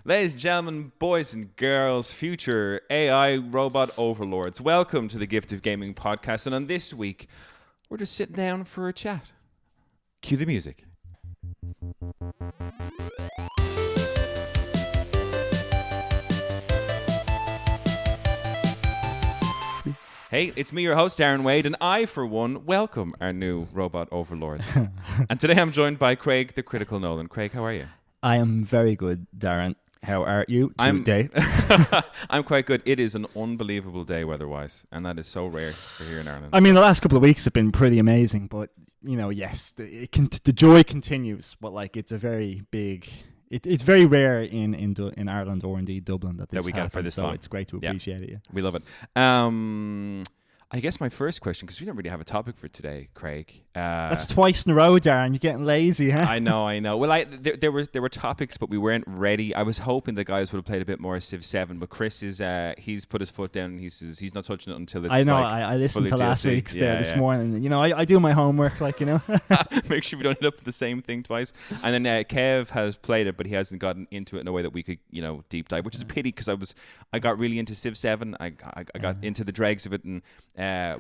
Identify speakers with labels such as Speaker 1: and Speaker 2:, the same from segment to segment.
Speaker 1: Ladies and gentlemen, boys and girls, future AI robot overlords, welcome to the Gift of Gaming podcast. And on this week, we're just sitting down for a chat. Cue the music. Hey, it's me, your host, Darren Wade, and I, for one, welcome our new robot overlords. And today I'm joined by Craig, the Critical Nolan. Craig, how are you?
Speaker 2: I am very good, Darren. How are you today?
Speaker 1: I'm quite good. It is an unbelievable day weather-wise, and that is so rare for here in Ireland.
Speaker 2: I mean, the last couple of weeks have been pretty amazing, but, you know, yes, the joy continues, but, like, it's a very big... It's very rare in Ireland or indeed Dublin that
Speaker 1: we get it for this
Speaker 2: so
Speaker 1: time.
Speaker 2: It's great to appreciate it. Yeah.
Speaker 1: We love it. I guess my first question, because we don't really have a topic for today, Craig.
Speaker 2: That's twice in a row, Darren. You're getting lazy, huh?
Speaker 1: I know. Well, there were topics, but we weren't ready. I was hoping the guys would have played a bit more Civ 7, but Chris he's put his foot down and he says he's not touching it until it's.
Speaker 2: I know.
Speaker 1: Like
Speaker 2: I listened to last
Speaker 1: DLC.
Speaker 2: week's this morning. You know, I do my homework, like, you know.
Speaker 1: Make sure we don't end up with the same thing twice. And then Kev has played it, but he hasn't gotten into it in a way that we could, you know, deep dive, which is a pity because I got really into Civ 7. I got into the dregs of it and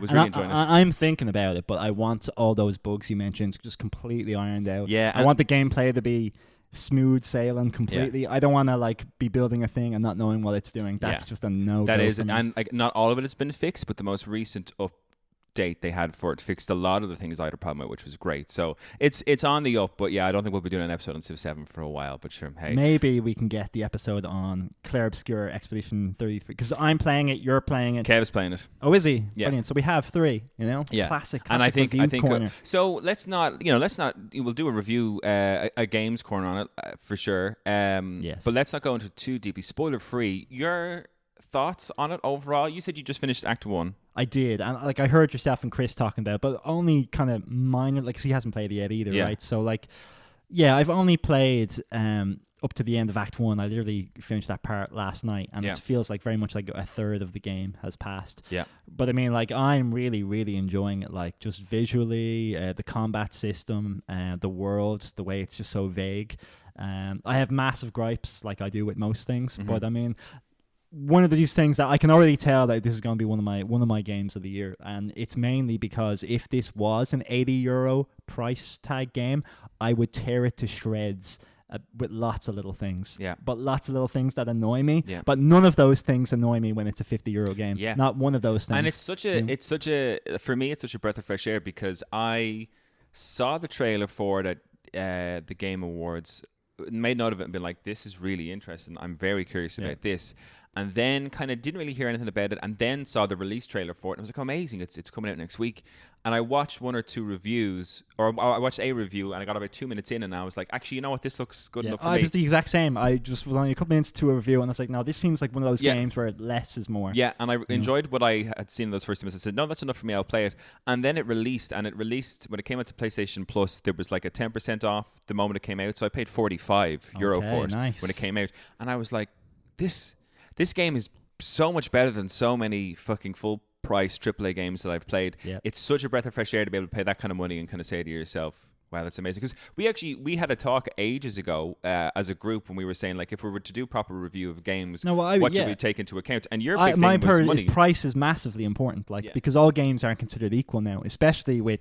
Speaker 1: was really enjoying it.
Speaker 2: I'm thinking about it, but I want all those bugs you mentioned just completely ironed out.
Speaker 1: Yeah,
Speaker 2: I want the gameplay to be smooth sailing completely. I don't want to like be building a thing and not knowing what it's doing. That's just a no.
Speaker 1: That is, and like, not all of it has been fixed, but the most recent update they had for it fixed a lot of the things I had a problem with, which was great. So it's on the up, but yeah, I don't think we'll be doing an episode on Civ 7 for a while. But sure, hey,
Speaker 2: maybe we can get the episode on Clair Obscure Expedition 33 because I'm playing it, you're playing it.
Speaker 1: Kev's playing it.
Speaker 2: Oh, is he?
Speaker 1: Yeah.
Speaker 2: Brilliant. So we have three. You know,
Speaker 1: yeah,
Speaker 2: classic.
Speaker 1: And I think
Speaker 2: corner.
Speaker 1: So let's not. We'll do a review, a games corner on it for sure.
Speaker 2: Yes.
Speaker 1: But let's not go into too deeply. Spoiler free. Your thoughts on it overall? You said you just finished Act 1.
Speaker 2: I did, and like I heard yourself and Chris talking about it, but only kind of minor, like, 'cause he hasn't played it yet either, right? So like, yeah, I've only played up to the end of Act 1. I literally finished that part last night, and it feels like very much like a third of the game has passed. Yeah. But I mean, like, I'm really, really enjoying it, like, just visually, the combat system, the world, the way it's just so vague. I have massive gripes, like I do with most things, but I mean, one of these things that I can already tell that this is going to be one of my games of the year, and it's mainly because if this was an €80 price tag game, I would tear it to shreds with lots of little things. Yeah. But lots of little things that annoy me. Yeah. But none of those things annoy me when it's a €50 game. Yeah. Not one of those things.
Speaker 1: And for me, it's such a breath of fresh air because I saw the trailer for it at the Game Awards, made note of it and been like, this is really interesting. I'm very curious about this. And then kind of didn't really hear anything about it, and then saw the release trailer for it, and I was like, oh, amazing, it's coming out next week. And I watched one or two reviews, or I watched a review, and I got about 2 minutes in, and I was like, actually, you know what, this looks good enough for me.
Speaker 2: I was the exact same. I just was only a couple minutes to a review, and I was like, no, this seems like one of those games where less is more.
Speaker 1: Yeah, and I enjoyed what I had seen in those first minutes. I said, no, that's enough for me, I'll play it. And then it released, when it came out to PlayStation Plus, there was like a 10% off the moment it came out, so I paid €45 for it when it came out. And I was like, this game is so much better than so many fucking full price AAA games that I've played. Yeah. It's such a breath of fresh air to be able to pay that kind of money and kind of say to yourself, wow, that's amazing. Because we had a talk ages ago as a group when we were saying, like, if we were to do proper review of games, what should we take into account? And your big thing was money.
Speaker 2: Price is massively important, because all games aren't considered equal now, especially with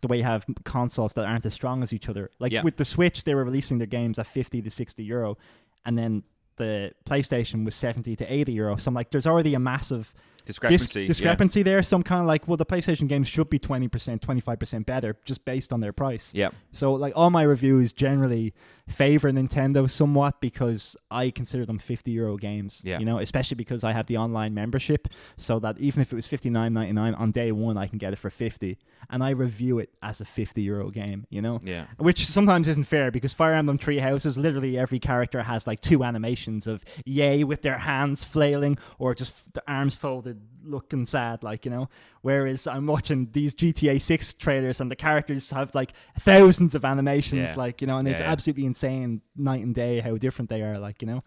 Speaker 2: the way you have consoles that aren't as strong as each other. Like with the Switch, they were releasing their games at €50 to €60, and then the PlayStation was €70 to €80. So I'm like, there's already a massive discrepancy there. So I'm kind of like, well, the PlayStation games should be 20%, 25% better just based on their price. Yeah. So like all my reviews generally favor Nintendo somewhat because I consider them €50 games. Yeah. You know, especially because I have the online membership, so that even if it was $59.99 on day one, I can get it for $50, and I review it as a €50 game. You know. Yeah. Which sometimes isn't fair because Fire Emblem Three Houses, literally every character has like 2 animations of yay with their hands flailing or just the arms folded looking sad, like, you know. Whereas I'm watching these GTA 6 trailers and the characters have like thousands of animations, like, you know, and it's absolutely insane night and day how different they are, like, you know.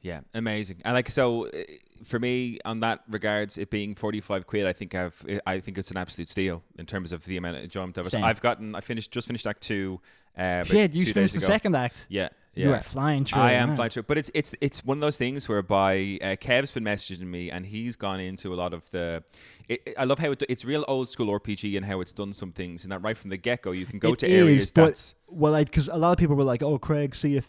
Speaker 1: Yeah, amazing. And like, so for me, on that regards, it being 45 quid, I think it's an absolute steal in terms of the amount of enjoyment of it.
Speaker 2: Same.
Speaker 1: I just finished Act 2.
Speaker 2: Shit, you finished the second act.
Speaker 1: Yeah.
Speaker 2: You are flying through.
Speaker 1: I am flying through. But it's one of those things whereby Kev's been messaging me, and he's gone into a lot of the... I love how it's real old school RPG and how it's done some things, and that right from the get-go you can go to areas that's...
Speaker 2: Well, because a lot of people were like, "Oh, Craig, Sea of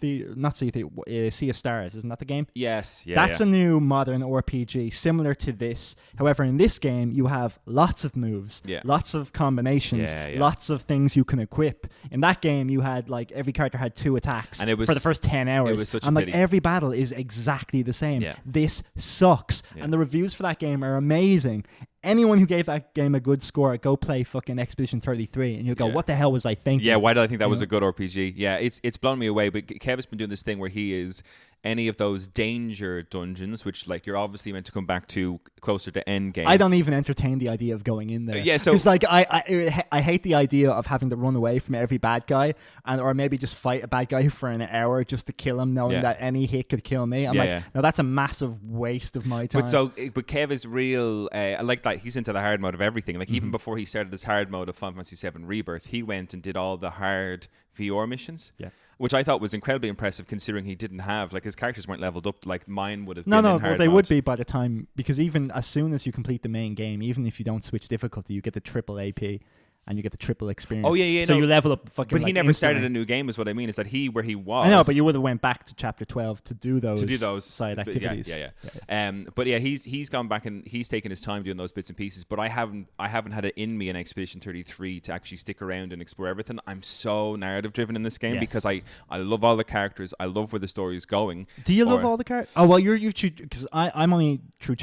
Speaker 2: Stars, isn't that the game?"
Speaker 1: Yes,
Speaker 2: that's a new modern RPG similar to this. However, in this game, you have lots of moves, lots of combinations, lots of things you can equip. In that game, you had like every character had 2 attacks, and it was for the first 10 hours.
Speaker 1: It was such a
Speaker 2: pity. Every battle is exactly the same. This sucks, and the reviews for that game are amazing. Anyone who gave that game a good score, go play fucking Expedition 33, and you'll go, "What the hell was I thinking?"
Speaker 1: Yeah, why did I think that was a good RPG? Yeah, it's blown me away. But Kev has been doing this thing where he is any of those danger dungeons, which like you're obviously meant to come back to closer to end game.
Speaker 2: I don't even entertain the idea of going in there.
Speaker 1: Yeah, so
Speaker 2: because like I hate the idea of having to run away from every bad guy, or maybe just fight a bad guy for an hour just to kill him, knowing that any hit could kill me. I'm no, that's a massive waste of my time.
Speaker 1: But Kev is real. I like that he's into the hard mode of everything. Like even before he started this hard mode of Final Fantasy VII Rebirth, he went and did all the hard VR missions. Yeah. Which I thought was incredibly impressive, considering he didn't have, like, his characters weren't leveled up like mine would have been.
Speaker 2: Well, they would be by the time, because even as soon as you complete the main game, even if you don't switch difficulty, you get the triple AP. And you get the triple experience.
Speaker 1: Oh, yeah.
Speaker 2: So you level up fucking.
Speaker 1: But he never started a new game, is what I mean. Is that where he was?
Speaker 2: I know, but you would have went back to chapter 12 to do those side activities.
Speaker 1: Yeah. But yeah, he's gone back and he's taken his time doing those bits and pieces. But I haven't had it in me in Expedition 33 to actually stick around and explore everything. I'm so narrative driven in this game because I love all the characters. I love where the story is going.
Speaker 2: Do you love all the characters? Oh well, you're because I'm only through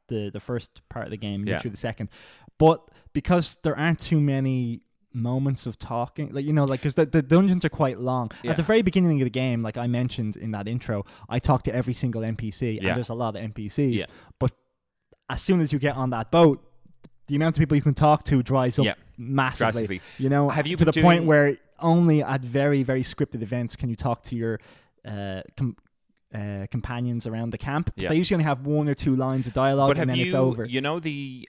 Speaker 2: the first part of the game. You're through the second, but because there aren't too many moments of talking, like, you know, like, because the dungeons are quite long. At the very beginning of the game, like I mentioned in that intro, I talked to every single NPC, and there's a lot of NPCs. But as soon as you get on that boat, the amount of people you can talk to dries up massively. Drastically. You know, have you to the point where only at very, very scripted events can you talk to your companions around the camp. They usually only have 1 or 2 lines of dialogue, and then it's over.
Speaker 1: You know,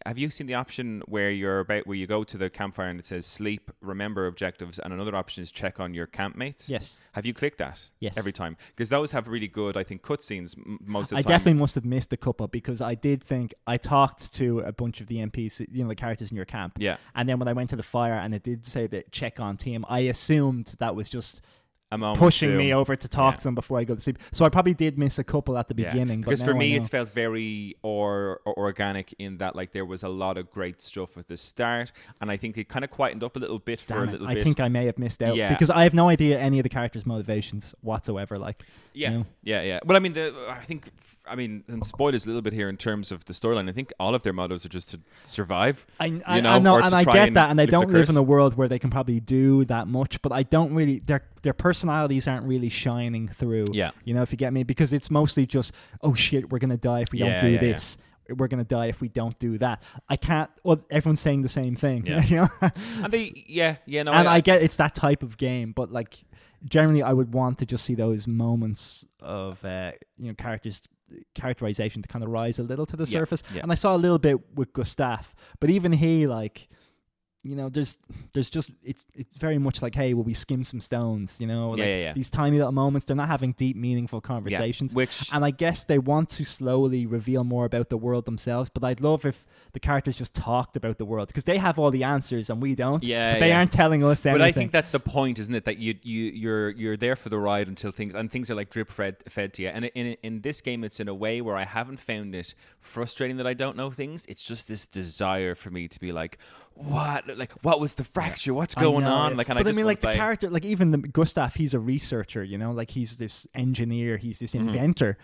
Speaker 1: have you seen the option where you go to the campfire and it says sleep, remember objectives, and another option is check on your campmates?
Speaker 2: Yes.
Speaker 1: Have you clicked that?
Speaker 2: Yes.
Speaker 1: Every time? Because those have really good, I think, cutscenes most of the time.
Speaker 2: I definitely must have missed a couple, because I did think I talked to a bunch of the NPCs, you know, the characters in your camp.
Speaker 1: Yeah.
Speaker 2: And then when I went to the fire and it did say that check on team, I assumed that was just
Speaker 1: pushing
Speaker 2: me over to talk to them before I go to sleep. So I probably did miss a couple at the beginning.
Speaker 1: Because for me, it felt very organic in that, like, there was a lot of great stuff at the start, and I think it kind of quietened up a little bit for a little bit.
Speaker 2: I think I may have missed out because I have no idea any of the characters' motivations whatsoever. Like,
Speaker 1: yeah,
Speaker 2: you know?
Speaker 1: yeah. Well, I mean, and spoilers a little bit here in terms of the storyline. I think all of their mottos are just to survive.
Speaker 2: I know, and I get that, and they don't live in a world where they can probably do that much. But I don't really. Their personalities aren't really shining through. Yeah. You know, if you get me, because it's mostly just, oh shit, we're gonna die if we don't do this. Yeah. We're gonna die if we don't do that. I can't. Well, everyone's saying the same thing. Yeah. You know.
Speaker 1: And
Speaker 2: I get it's that type of game, but like generally, I would want to just see those moments of characterization to kind of rise a little to the surface. Yeah. And I saw a little bit with Gustav, but even he, like, you know, there's just it's very much like, hey, will we skim some stones? You know, these tiny little moments. They're not having deep, meaningful conversations. And I guess they want to slowly reveal more about the world themselves. But I'd love if the characters just talked about the world, because they have all the answers and we don't. Yeah, but they aren't telling us anything.
Speaker 1: But I think that's the point, isn't it? That you're there for the ride until things are like drip fed to you. And in this game, it's in a way where I haven't found it frustrating that I don't know things. It's just this desire for me to be like, what was the fracture? What's going on? Like, and
Speaker 2: but I mean, like, the character, like, even Gustav, he's a researcher, you know, like, he's this engineer, he's this inventor,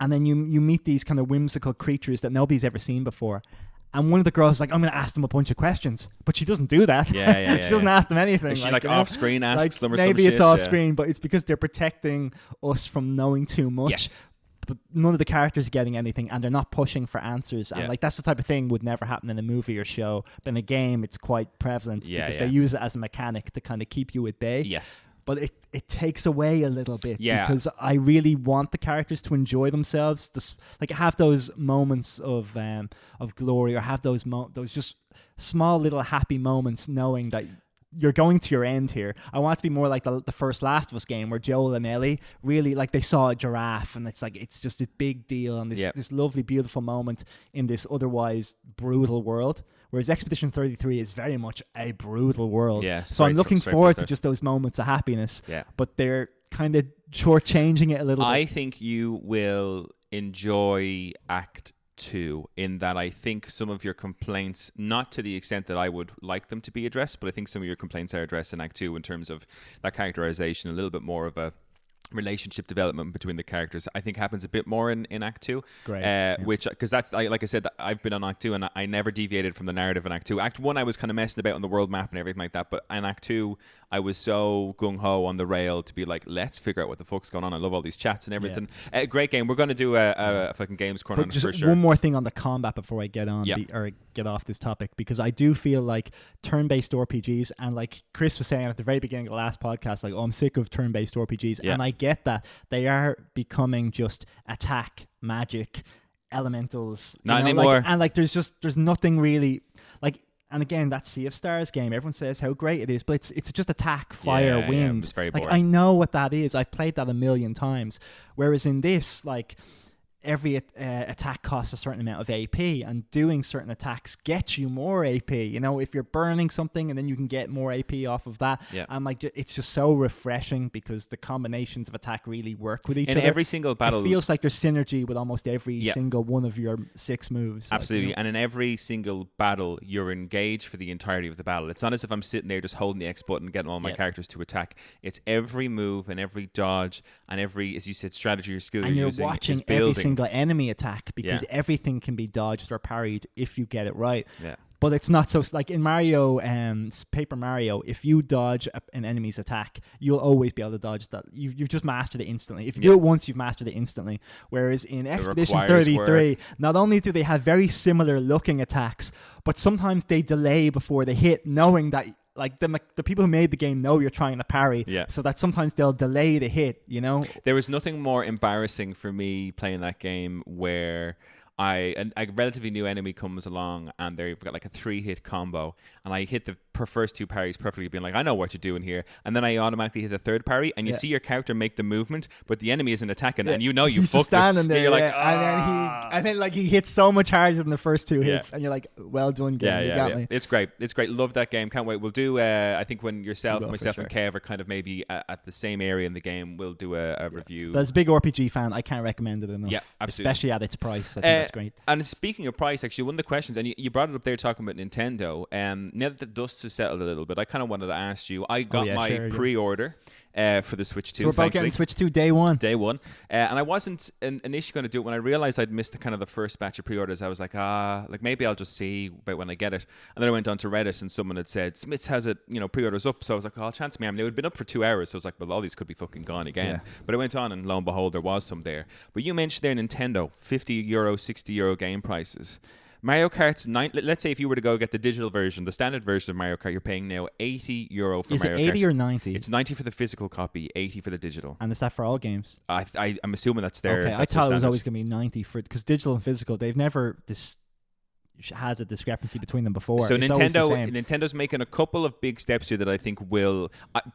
Speaker 2: and then you meet these kind of whimsical creatures that nobody's ever seen before. And one of the girls is like, I'm going to ask them a bunch of questions. But she doesn't do that. She doesn't ask them anything.
Speaker 1: And she, like, off screen asks them or
Speaker 2: something.
Speaker 1: Maybe
Speaker 2: it's off screen, but it's because they're protecting us from knowing too much. Yes. But none of the characters are getting anything, and they're not pushing for answers. And like, that's the type of thing would never happen in a movie or show. But in a game, it's quite prevalent because they use it as a mechanic to kind of keep you at bay.
Speaker 1: Yes.
Speaker 2: But it takes away a little bit because I really want the characters to enjoy themselves, like have those moments of glory, or have those just small little happy moments, knowing that you're going to your end here. I want it to be more like the first Last of Us game where Joel and Ellie really, like, they saw a giraffe and it's just a big deal and this lovely, beautiful moment in this otherwise brutal world. Whereas Expedition 33 is very much a brutal world.
Speaker 1: Yeah,
Speaker 2: so I'm looking forward to just those moments of happiness.
Speaker 1: Yeah.
Speaker 2: But they're kind of shortchanging it a little bit.
Speaker 1: I think you will enjoy Act 2 in that I think some of your complaints, not to the extent that I would like them to be addressed, but I think some of your complaints are addressed in Act 2 in terms of that characterization, a little bit more of a relationship development between the characters. I think happens a bit more in Act 2.
Speaker 2: Great.
Speaker 1: Which, because that's, like I said, I've been on Act 2 and I never deviated from the narrative in Act 2. Act 1 I was kind of messing about on the world map and everything like that, but in Act 2 I was so gung-ho on the rail to be like, let's figure out what the fuck's going on. I love all these chats and everything. Great game. We're going to do a fucking games corner on it for sure.
Speaker 2: One more thing on the combat before I get on or get off this topic, because I do feel like turn-based RPGs, and like Chris was saying at the very beginning of the last podcast, like, oh, I'm sick of turn-based RPGs, and I get that. They are becoming just attack, magic, elementals.
Speaker 1: Not anymore.
Speaker 2: And like there's nothing really like. And again, that Sea of Stars game, everyone says how great it is, but it's just attack, fire, wind.
Speaker 1: It's very
Speaker 2: boring.
Speaker 1: Like,
Speaker 2: I know what that is. I've played that a million times. Whereas in this, like, every attack costs a certain amount of AP, and doing certain attacks gets you more AP. You know, if you're burning something and then you can get more AP off of that. And like, it's just so refreshing because the combinations of attack really work with each other.
Speaker 1: In every single battle,
Speaker 2: it feels like there's synergy with almost every single one of your 6 moves.
Speaker 1: Absolutely.
Speaker 2: Like,
Speaker 1: and in every single battle, you're engaged for the entirety of the battle. It's not as if I'm sitting there just holding the X button and getting all my characters to attack. It's every move and every dodge and every, as you said, strategy or skill
Speaker 2: and
Speaker 1: you're
Speaker 2: using. And
Speaker 1: you're
Speaker 2: watching every single enemy attack, because everything can be dodged or parried if you get it right. But it's not so, like in Mario, Paper Mario, if you dodge an enemy's attack, you'll always be able to dodge that. You've just mastered it instantly. If you do it once, you've mastered it instantly. Whereas in Expedition 33, not only do they have very similar looking attacks, but sometimes they delay before they hit, knowing that, like, the people who made the game know you're trying to parry, so that sometimes they'll delay the hit, you know?
Speaker 1: There was nothing more embarrassing for me playing that game where a relatively new enemy comes along and they've got like a 3-hit combo, and I hit the first 2 parries perfectly, being like, I know what you're doing here, and then I automatically hit the 3rd parry, and you see your character make the movement, but the enemy isn't attacking, and you know you fucked
Speaker 2: standing there,
Speaker 1: you're like,
Speaker 2: and then like he hits so much harder than the first 2 hits, and you're like, well done, game. You got me.
Speaker 1: It's great. Love that game. Can't wait. We'll do. I think when myself, and Kev are kind of maybe at the same area in the game, we'll do a review.
Speaker 2: But as a big RPG fan, I can't recommend it enough.
Speaker 1: Yeah, absolutely.
Speaker 2: Especially at its price. I think that's great.
Speaker 1: And speaking of price, actually, one of the questions, and you brought it up there talking about Nintendo. Now that the dust has settled a little bit, I kind of wanted to ask you. I got my pre-order for the Switch 2.
Speaker 2: So we're about getting Switch 2 day one.
Speaker 1: And I wasn't initially going to do it. When I realized I'd missed the first batch of pre-orders, I was like, maybe I'll just see about when I get it. And then I went onto Reddit and someone had said, Smiths has it, pre-orders up. So I was like, chance me. I mean, it had been up for 2 hours. So I was like, well, all these could be fucking gone again. But I went on and lo and behold, there was some there. But you mentioned there Nintendo, €50, €60 game prices. Mario Kart's let's say if you were to go get the digital version, the standard version of Mario Kart, you're paying now €80 for Mario Kart.
Speaker 2: Is it 80 or 90?
Speaker 1: It's 90 for the physical copy, 80 for the digital.
Speaker 2: And is that for all games?
Speaker 1: I'm assuming that's their.
Speaker 2: Okay, I thought it was always going to be 90 because digital and physical, they've never has a discrepancy between them before.
Speaker 1: So Nintendo's making a couple of big steps here that I think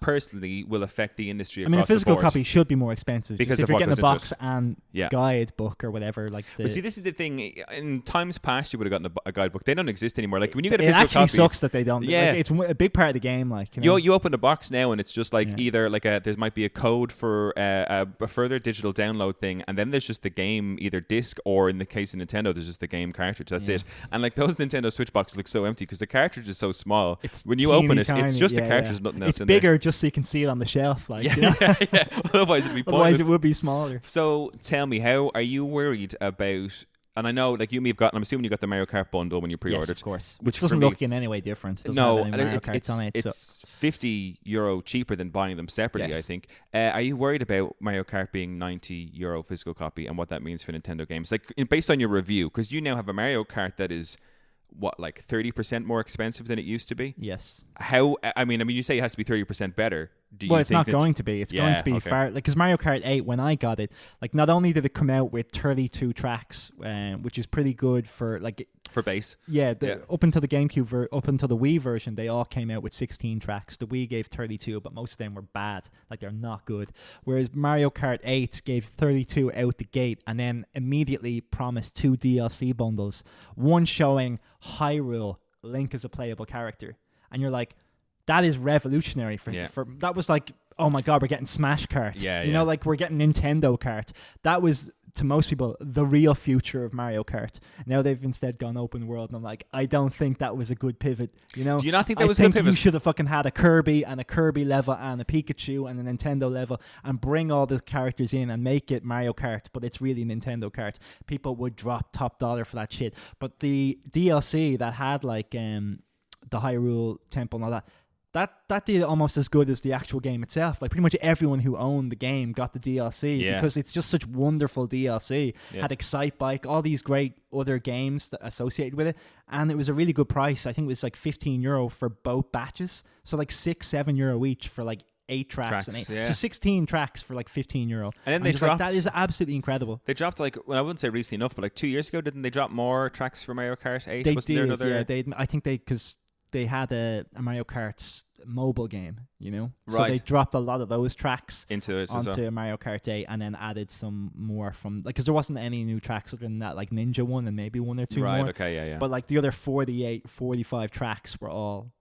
Speaker 1: personally will affect the industry across the board.
Speaker 2: I mean, a physical copy should be more expensive because if you're getting a box and guide book or whatever.
Speaker 1: But see, this is the thing. In times past, you would have gotten a guidebook. They don't exist anymore. Like when you get a physical copy,
Speaker 2: it actually sucks that they don't. Yeah, like, it's a big part of the game. Like
Speaker 1: you open the box now and it's just like either like there might be a code for a further digital download thing, and then there's just the game either disc or in the case of Nintendo, there's just the game cartridge. That's it. And like those Nintendo Switch boxes look so empty because the cartridge is so small. When you open it, tiny, it's just the cartridge, nothing else.
Speaker 2: It's bigger just so you can see it on the shelf. Like,
Speaker 1: Otherwise, it'd be pointless.
Speaker 2: Otherwise, it would be smaller.
Speaker 1: So tell me, how are you worried about? And I know, like you may have gotten. I'm assuming you got the Mario Kart bundle when you pre-ordered.
Speaker 2: Yes, of course. Which doesn't look in any way different. It doesn't have any Mario Karts on it.
Speaker 1: It's €50 cheaper than buying them separately. I think. Are you worried about Mario Kart being €90 physical copy and what that means for Nintendo games? Like based on your review, because you now have a Mario Kart that is. What, like 30% more expensive than it used to be?
Speaker 2: Yes.
Speaker 1: How? I mean, you say it has to be 30% better.
Speaker 2: It's not going to be. It's going to be far. Like, because Mario Kart 8, when I got it, like, not only did it come out with 32 tracks, which is pretty good for like.
Speaker 1: for bass.
Speaker 2: Yeah, up until the GameCube, up until the Wii version, they all came out with 16 tracks. The Wii gave 32, but most of them were bad. Like, they're not good. Whereas Mario Kart 8 gave 32 out the gate and then immediately promised 2 DLC bundles. One showing Hyrule, Link as a playable character. And you're like, that is revolutionary for that was like, oh my God, we're getting Smash Kart. You know, like we're getting Nintendo Kart. That was, to most people, the real future of Mario Kart. Now they've instead gone open world, and I'm like, I don't think that was a good pivot. You know,
Speaker 1: do you not think that was a good pivot?
Speaker 2: You should have fucking had a Kirby and a Kirby level and a Pikachu and a Nintendo level and bring all the characters in and make it Mario Kart, but it's really Nintendo Kart. People would drop top dollar for that shit. But the DLC that had like the Hyrule Temple and all that, that did almost as good as the actual game itself. Like, pretty much everyone who owned the game got the DLC because it's just such wonderful DLC. Had Excite Bike, all these great other games that associated with it, and it was a really good price. I think it was like €15 for both batches, so like €6-7 each for like 8 tracks and 8. So 16 tracks for like €15. And
Speaker 1: then they dropped,
Speaker 2: that is absolutely incredible.
Speaker 1: They dropped, like, well, I wouldn't say recently enough, but like 2 years ago, didn't they drop more tracks for Mario Kart 8?
Speaker 2: They
Speaker 1: Wasn't
Speaker 2: did,
Speaker 1: there another...
Speaker 2: I think because they had a Mario Kart's mobile game, you know?
Speaker 1: Right.
Speaker 2: So they dropped a lot of those tracks
Speaker 1: onto
Speaker 2: Mario Kart 8 and then added some more from, like, because there wasn't any new tracks other than that, like Ninja one and maybe 1 or 2 more.
Speaker 1: Right, okay, yeah.
Speaker 2: But like the other 45 tracks were all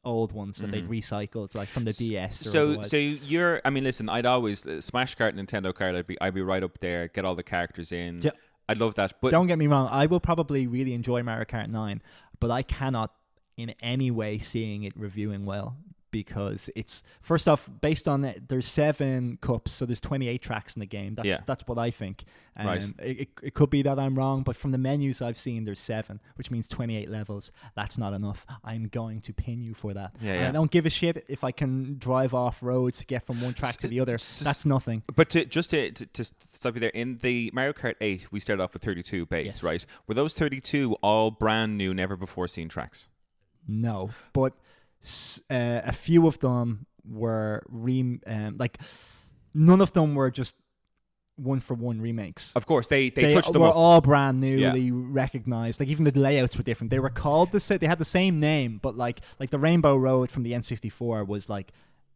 Speaker 2: old ones that they'd recycled, like from the DS.
Speaker 1: So you're, I mean, listen, I'd always, Smash Kart, Nintendo Kart, I'd be right up there, get all the characters in. Yeah. I'd love that. But
Speaker 2: don't get me wrong, I will probably really enjoy Mario Kart 9, but I cannot in any way seeing it reviewing well, because it's, first off, based on it, there's 7 cups, so there's 28 tracks in the game. That's what I think.
Speaker 1: Right.
Speaker 2: It could be that I'm wrong, but from the menus I've seen, there's 7, which means 28 levels. That's not enough. I'm going to pin you for that. I don't give a shit if I can drive off roads to get from one track to the other. That's nothing.
Speaker 1: But to stop you there, in the Mario Kart 8, we started off with 32 base, right? Were those 32 all brand new, never before seen tracks?
Speaker 2: No, but a few of them were like, none of them were just 1-for-1 remakes.
Speaker 1: Of course, they touched them
Speaker 2: were
Speaker 1: up.
Speaker 2: all brand newly recognized. Like, even the layouts were different. They were called they had the same name, but like the Rainbow Road from the N64 was like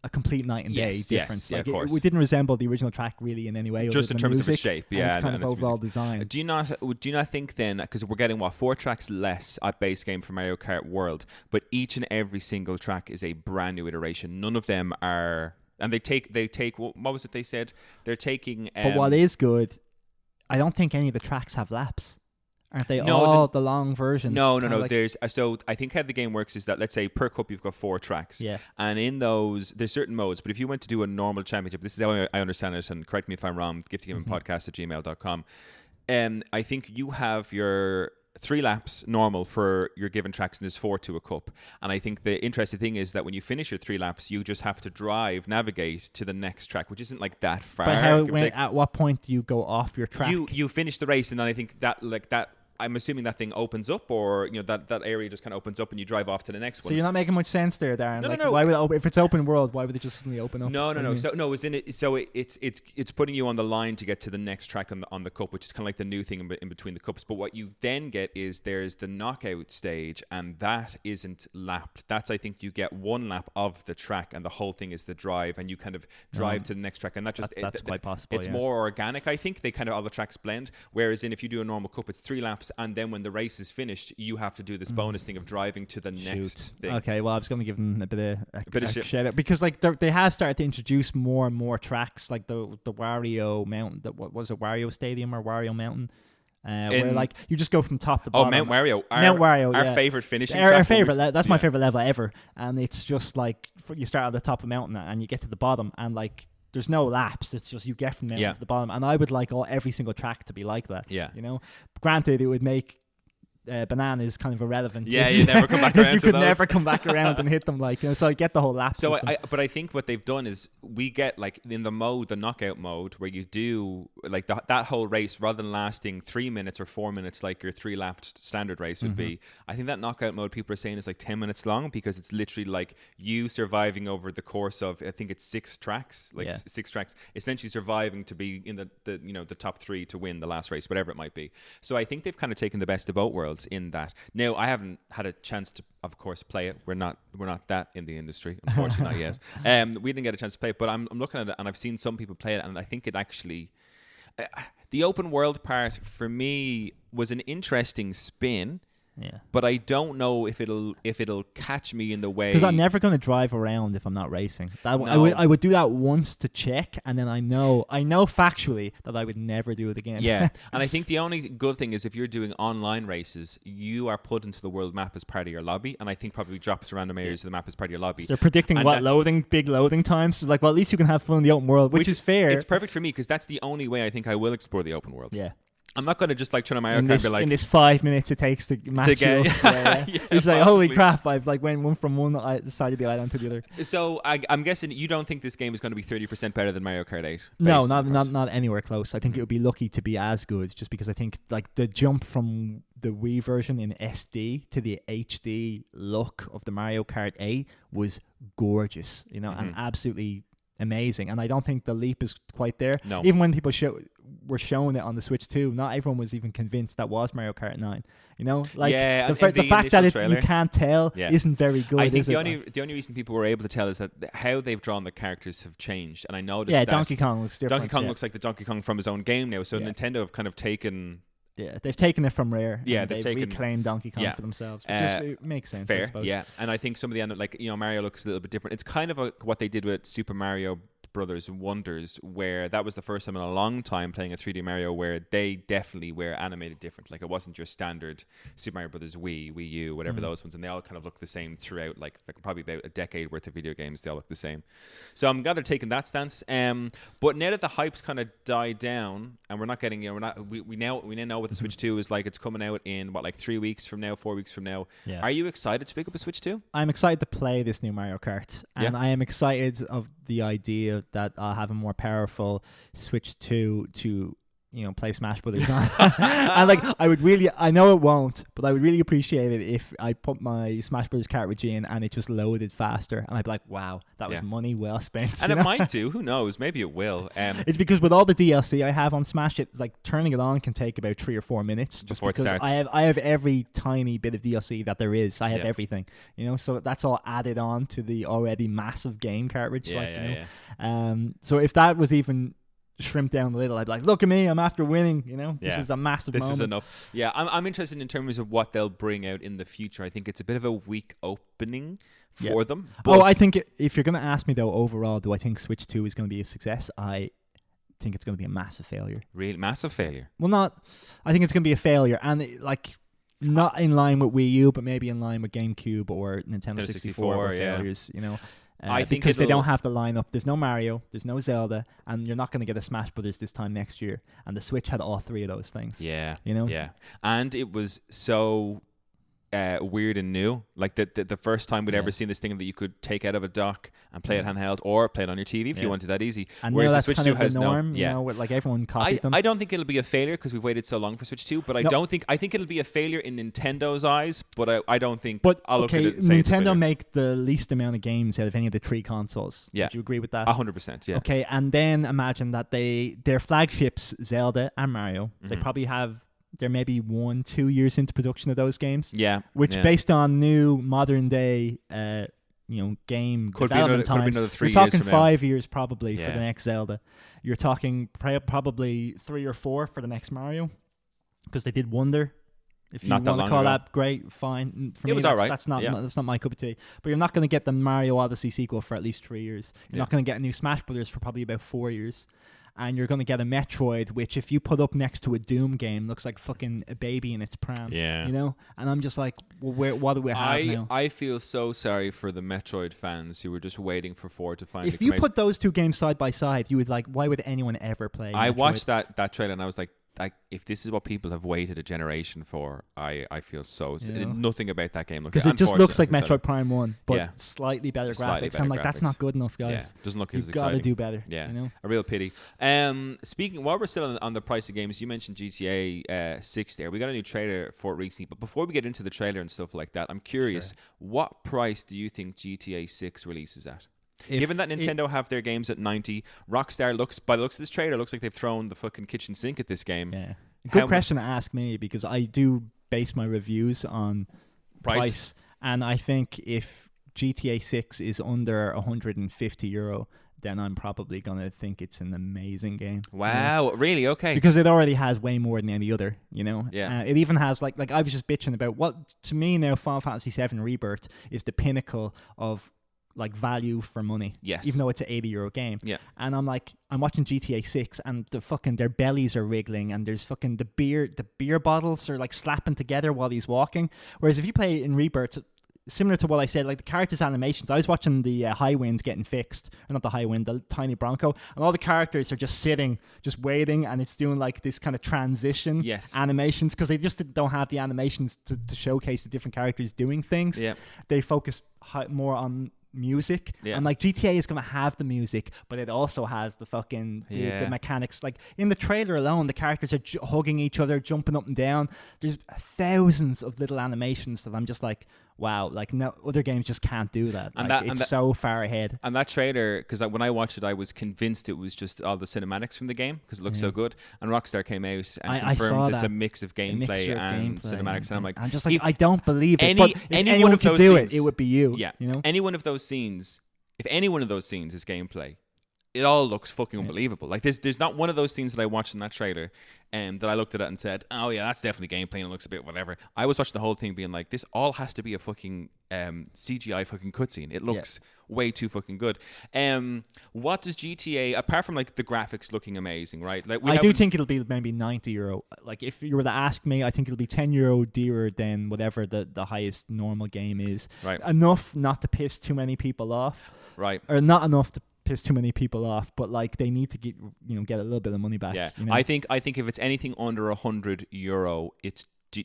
Speaker 2: a complete night and day difference.
Speaker 1: Of course.
Speaker 2: It didn't resemble the original track really in any way.
Speaker 1: Just in terms of its shape,
Speaker 2: and its kind of overall design.
Speaker 1: Do you not think then, because we're getting 4 tracks less at base game for Mario Kart World, but each and every single track is a brand new iteration. None of them are, and they take what was it they said? They're taking.
Speaker 2: But what is good, I don't think any of the tracks have laps. Aren't they all the long versions?
Speaker 1: No. Like, there's so I think how the game works is that, let's say per cup you've got 4 tracks.
Speaker 2: Yeah.
Speaker 1: And in those there's certain modes. But if you went to do a normal championship, this is how I understand it, and correct me if I'm wrong, giftygivingpodcast@gmail.com. I think you have your 3 laps normal for your given tracks, and there's 4 to a cup. And I think the interesting thing is that when you finish your 3 laps, you just have to navigate to the next track, which isn't like that far.
Speaker 2: But at what point do you go off your track?
Speaker 1: You finish the race, and then I think that I'm assuming that thing opens up, or that area just kind of opens up and you drive off to the next one.
Speaker 2: So you're not making much sense there, Darren.
Speaker 1: No.
Speaker 2: Why would if it's open world, why would they just suddenly open up?
Speaker 1: No. It's putting you on the line to get to the next track on the cup, which is kind of like the new thing in between the cups. But what you then get is there's the knockout stage, and that isn't lapped. That's, I think, you get 1 lap of the track, and the whole thing is the drive, and you kind of drive to the next track, and that's
Speaker 2: quite possible.
Speaker 1: It's more organic, I think. They kind of all the tracks blend. Whereas if you do a normal cup, it's 3 laps. And then when the race is finished, you have to do this bonus thing of driving to the next thing.
Speaker 2: Okay, well, I was going to give them a bit of shout out, because like they have started to introduce more and more tracks, like the Wario Mountain, what was it, Wario Stadium or Wario Mountain, where like you just go from top to bottom.
Speaker 1: Mount Wario, our favorite finishing.
Speaker 2: Our favorite. That's my favorite level ever, and it's just like you start at the top of the mountain and you get to the bottom, and like there's no laps. It's just you get from there to the bottom. And I would like every single track to be like that.
Speaker 1: Yeah.
Speaker 2: Granted, it would make bananas kind of irrelevant.
Speaker 1: Yeah, you never come back around.
Speaker 2: You could never come back around and hit them, like, so I get the whole lap system.
Speaker 1: But I think what they've done is we get like in the knockout mode, where you do like that whole race, rather than lasting 3 minutes or 4 minutes like your 3-lapped standard race would be. I think that knockout mode, people are saying, is like 10 minutes long, because it's literally like you surviving over the course of, I think it's 6 tracks, 6 tracks, essentially surviving to be in the top 3 to win the last race, whatever it might be. So I think they've kind of taken the best of both worlds. worlds in that. Now, I haven't had a chance to, of course, play it. We're not that in the industry, unfortunately, not yet. We didn't get a chance to play it, but I'm looking at it, and I've seen some people play it, and I think it actually... the open world part, for me, was an interesting spin.
Speaker 2: Yeah,
Speaker 1: but I don't know if it'll catch me in the way,
Speaker 2: because I'm never going to drive around if I'm not racing. I would do that once to check, and then I know factually that I would never do it again.
Speaker 1: Yeah, and I think the only good thing is if you're doing online races, you are put into the world map as part of your lobby, and I think probably drop to random areas of the map as part of your lobby.
Speaker 2: So they're predicting big loading times. So well, at least you can have fun in the open world, which is fair.
Speaker 1: It's perfect for me because that's the only way I think I will explore the open world.
Speaker 2: Yeah.
Speaker 1: I'm not going to just like turn on Mario Kart and be like...
Speaker 2: In this 5 minutes it takes to match you up. Yeah. It's like, holy crap, I've like went one from one side of the island to the other.
Speaker 1: So I'm guessing you don't think this game is going to be 30% better than Mario Kart 8?
Speaker 2: No, not anywhere close. I think it would be lucky to be as good, just because I think like the jump from the Wii version in SD to the HD look of the Mario Kart 8 was gorgeous, and absolutely amazing. And I don't think the leap is quite there.
Speaker 1: No.
Speaker 2: Even when people were showing it on the Switch 2, not everyone was even convinced that was Mario Kart 9. The fact that you can't tell isn't very good.
Speaker 1: I think the only reason people were able to tell is that how they've drawn the characters have changed, and I noticed that
Speaker 2: Donkey Kong looks different.
Speaker 1: Donkey Kong looks like the Donkey Kong from his own game now. So Nintendo have kind of taken...
Speaker 2: Yeah, they've taken it from Rare.
Speaker 1: Yeah,
Speaker 2: they've reclaimed Donkey Kong for themselves, which it makes sense.
Speaker 1: Fair,
Speaker 2: I suppose.
Speaker 1: Yeah, and I think some of the Mario looks a little bit different. It's kind of what they did with Super Mario Brothers Wonders, where that was the first time in a long time playing a 3D Mario where they definitely were animated different. Like it wasn't your standard Super Mario Brothers Wii U, whatever those ones, and they all kind of look the same throughout. Like probably about a decade worth of video games, they all look the same. So I'm glad they're taking that stance. But now that the hype's kind of died down, and we're not getting, we now know what the Switch 2 is like. It's coming out in 3 weeks from now, 4 weeks from now. Yeah. Are you excited to pick up a Switch 2?
Speaker 2: I'm excited to play this new Mario Kart, and I am excited of the idea that I'll have a more powerful Switch 2 to play Smash Brothers on. And I know it won't, but I would really appreciate it if I put my Smash Brothers cartridge in and it just loaded faster, and I'd be like, wow, that was money well spent.
Speaker 1: And it might do, who knows, maybe it will.
Speaker 2: It's because with all the DLC I have on Smash, it's like turning it on can take about 3 or 4 minutes
Speaker 1: before it starts.
Speaker 2: I have every tiny bit of DLC that there is. I have everything, so that's all added on to the already massive game cartridge. So if that was even shrimp down a little, I'd be like, look at me, I'm after winning. This is a massive moment.
Speaker 1: This is enough. Yeah, I'm interested in terms of what they'll bring out in the future. I think it's a bit of a weak opening for them.
Speaker 2: I think if you're going to ask me though, overall, do I think Switch 2 is going to be a success? I think it's going to be a massive failure.
Speaker 1: Really? Massive failure?
Speaker 2: Well, I think it's going to be a failure, and not in line with Wii U, but maybe in line with GameCube or Nintendo 64 failures, I think because they don't have the lineup. There's no Mario, there's no Zelda, and you're not going to get a Smash Brothers this time next year. And the Switch had all 3 of those things.
Speaker 1: Yeah, yeah, and it was so weird and new. Like the first time we'd ever seen this thing that you could take out of a dock and play it handheld or play it on your TV if you wanted that easy.
Speaker 2: And whereas the Switch 2 has the norm, with everyone copied them.
Speaker 1: I don't think it'll be a failure because we've waited so long for Switch 2, but I think it'll be a failure in Nintendo's eyes, but I don't think I'll look at it and say
Speaker 2: Nintendo make the least amount of games out of any of the 3 consoles. Yeah. Would you agree with that?
Speaker 1: 100%, yeah.
Speaker 2: Okay, and then imagine that their flagships, Zelda and Mario, they probably have... They're maybe 1-2 years into production of those games. Yeah. Which, based on new modern day, game development times,
Speaker 1: another 3 years.
Speaker 2: You're talking 5 years probably for the next Zelda. You're talking probably 3 or 4 for the next Mario, because they did Wonder. If you want to call that great, fine. For me,
Speaker 1: was all right.
Speaker 2: That's not my cup of tea. But you're not going to get the Mario Odyssey sequel for at least 3 years. You're not going to get a new Smash Brothers for probably about 4 years. And you're going to get a Metroid, which if you put up next to a Doom game, looks like fucking a baby in its pram. Yeah. And I'm just like, well, what do we have now?
Speaker 1: I feel so sorry for the Metroid fans who were just waiting for 4 to finally
Speaker 2: If you put those 2 games side by side, you would why would anyone ever play Metroid?
Speaker 1: I watched that trailer and I was like, if this is what people have waited a generation for, I feel so... Nothing about that game looks...
Speaker 2: Because it just looks like Metroid Prime 1, but slightly better graphics. I'm like, that's not good enough, guys.
Speaker 1: Yeah, doesn't look as
Speaker 2: exciting.
Speaker 1: You've
Speaker 2: got to do better.
Speaker 1: Yeah, a real pity. Speaking, while we're still on the price of games, you mentioned GTA 6 there. We got a new trailer for it recently, but before we get into the trailer and stuff like that, I'm curious, what price do you think GTA 6 releases at? Given that Nintendo have their games at 90, Rockstar by the looks of this trailer, looks like they've thrown the fucking kitchen sink at this game.
Speaker 2: Yeah. Good question to ask me, because I do base my reviews on price. And I think if GTA 6 is under €150, then I'm probably going to think it's an amazing game.
Speaker 1: Wow, really? Okay.
Speaker 2: Because it already has way more than any other, you know?
Speaker 1: Yeah.
Speaker 2: It even has, like I was just bitching about what, to me now, Final Fantasy VII Rebirth is the pinnacle of, like, value for money.
Speaker 1: Yes.
Speaker 2: Even though it's an €80 game.
Speaker 1: Yeah.
Speaker 2: And I'm watching GTA 6 and their bellies are wriggling and there's fucking the beer bottles are, like, slapping together while he's walking. Whereas if you play in Rebirth, similar to what I said, like the characters' animations, I was watching the High Wind getting fixed, or not the High Wind, the Tiny Bronco, and all the characters are just sitting, just waiting, and it's doing like this kind of transition animations, because they just don't have the animations to showcase the different characters doing things.
Speaker 1: Yeah.
Speaker 2: They focus more on music, and like GTA is going to have the music, but it also has the fucking the mechanics. Like in the trailer alone, the characters are hugging each other, jumping up and down. There's thousands of little animations that I'm just like, wow, like no other games just can't do that. And like, it's so far ahead.
Speaker 1: And that trailer, because when I watched it, I was convinced it was just all the cinematics from the game because it looked so good. And Rockstar came out and confirmed it's a mix of gameplay and cinematics. And I'm just like,
Speaker 2: I don't believe it. But if anyone could do it, it would be you.
Speaker 1: Yeah,
Speaker 2: you know,
Speaker 1: any one of those scenes. If any one of those scenes is gameplay, it all looks fucking unbelievable. Like there's not one of those scenes that I watched in that trailer that I looked at it and said, oh yeah, that's definitely gameplay and it looks a bit whatever. I was watching the whole thing being like, this all has to be a fucking CGI fucking cutscene. It looks way too fucking good. What does GTA, apart from like the graphics looking amazing, right? Like
Speaker 2: I do think it'll be maybe €90. Like if you were to ask me, I think it'll be €10 dearer than whatever the highest normal game is.
Speaker 1: Right.
Speaker 2: Enough not to piss too many people off.
Speaker 1: Right.
Speaker 2: Or not enough to piss too many people off, but like they need to get a little bit of money back.
Speaker 1: Yeah,
Speaker 2: you know?
Speaker 1: I think if it's anything under €100,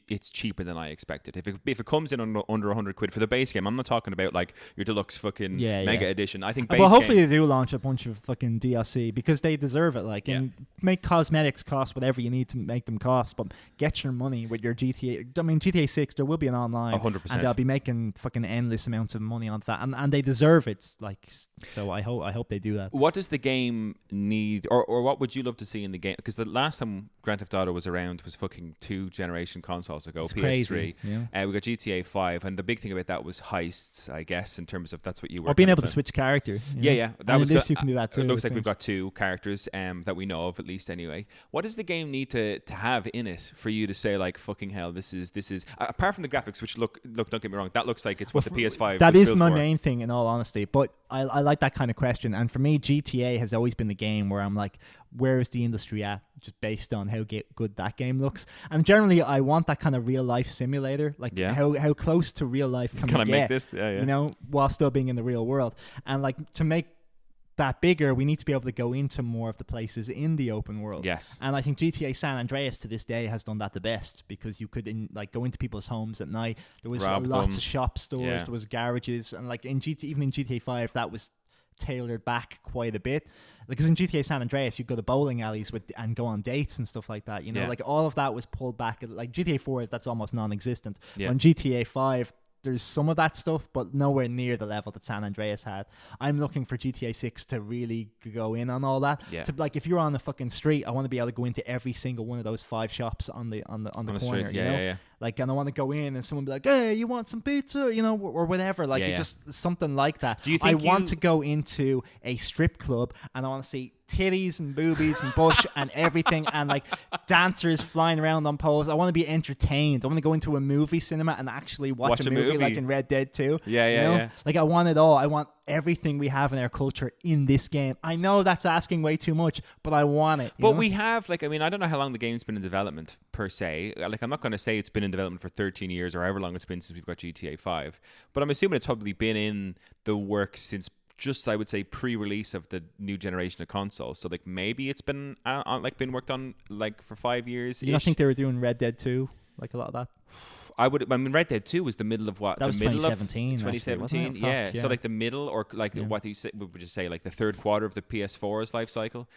Speaker 1: it's cheaper than I expected. If it comes in under £100 for the base game, I'm not talking about like your deluxe fucking mega edition. I think base
Speaker 2: hopefully they do launch a bunch of fucking DLC because they deserve it. Like, and make cosmetics cost whatever you need to make them cost, but get your money with your GTA. I mean, GTA 6, there will be an online,
Speaker 1: 100%,
Speaker 2: and they'll be making fucking endless amounts of money on that, and they deserve it. Like, so I hope they do that.
Speaker 1: What does the game need, or what would you love to see in the game? Because the last time Grand Theft Auto was around was fucking 2-generation consoles ago, it's PS3.
Speaker 2: Crazy, yeah.
Speaker 1: We got GTA 5, and the big thing about that was heists, I guess, in terms of that's what you were.
Speaker 2: Or being able to switch character.
Speaker 1: Yeah.
Speaker 2: That was good. You can do that too.
Speaker 1: It looks like we've got 2 characters that we know of, at least anyway. What does the game need to have in it for you to say like, fucking hell, this is apart from the graphics, which look, don't get me wrong, that looks like it's what the PS5
Speaker 2: that
Speaker 1: was
Speaker 2: is my
Speaker 1: for.
Speaker 2: main thing, in all honesty. But I like that kind of question, and for me, GTA has always been the game where I'm like, where is the industry at, just based on how good that game looks. And generally I want that kind of real life simulator, like how close to real life can we get,
Speaker 1: make this you know,
Speaker 2: while still being in the real world. And like, to make that bigger, we need to be able to go into more of the places in the open world.
Speaker 1: Yes.
Speaker 2: And I think GTA San Andreas to this day has done that the best, because you could go into people's homes at night. There was lots of shop stores, there was garages, and like even in GTA 5 that was tailored back quite a bit, because in GTA San Andreas you'd go to bowling alleys and go on dates and stuff like that, you know. Like all of that was pulled back. Like GTA 4 that's almost non-existent. On GTA 5 there's some of that stuff, but nowhere near the level that San Andreas had. I'm looking for GTA 6 to really go in on all that. To, like, if you're on the fucking street, I want to be able to go into every single one of those 5 shops on the corner.
Speaker 1: Street.
Speaker 2: You know? Like, and I want to go in and someone be like, hey, you want some pizza? You know, or whatever. Like, just something like that.
Speaker 1: Do you think
Speaker 2: want to go into a strip club and I want to see titties and boobies and bush and everything, and like dancers flying around on poles. I want to be entertained. I want to go into a movie cinema and actually watch a movie like in Red Dead 2.
Speaker 1: Yeah.
Speaker 2: Like, I want it all. I want everything we have in our culture in this game. I know that's asking way too much, but I want it.
Speaker 1: But we have, like, I mean, I don't know how long the game's been in development per se. Like, I'm not going to say it's been in development for 13 years or however long it's been since we've got GTA 5. But I'm assuming it's probably been in the works since just, I would say, pre-release of the new generation of consoles. So like maybe it's been been worked on like for 5 years.
Speaker 2: You don't think they were doing Red Dead 2, like a lot of that?
Speaker 1: I mean, Red Dead 2 was the middle of what?
Speaker 2: That was
Speaker 1: the middle
Speaker 2: 2017.
Speaker 1: Of 2017, yeah. So like the middle, or like what do you say? Would you say like the third quarter of the PS4's life cycle?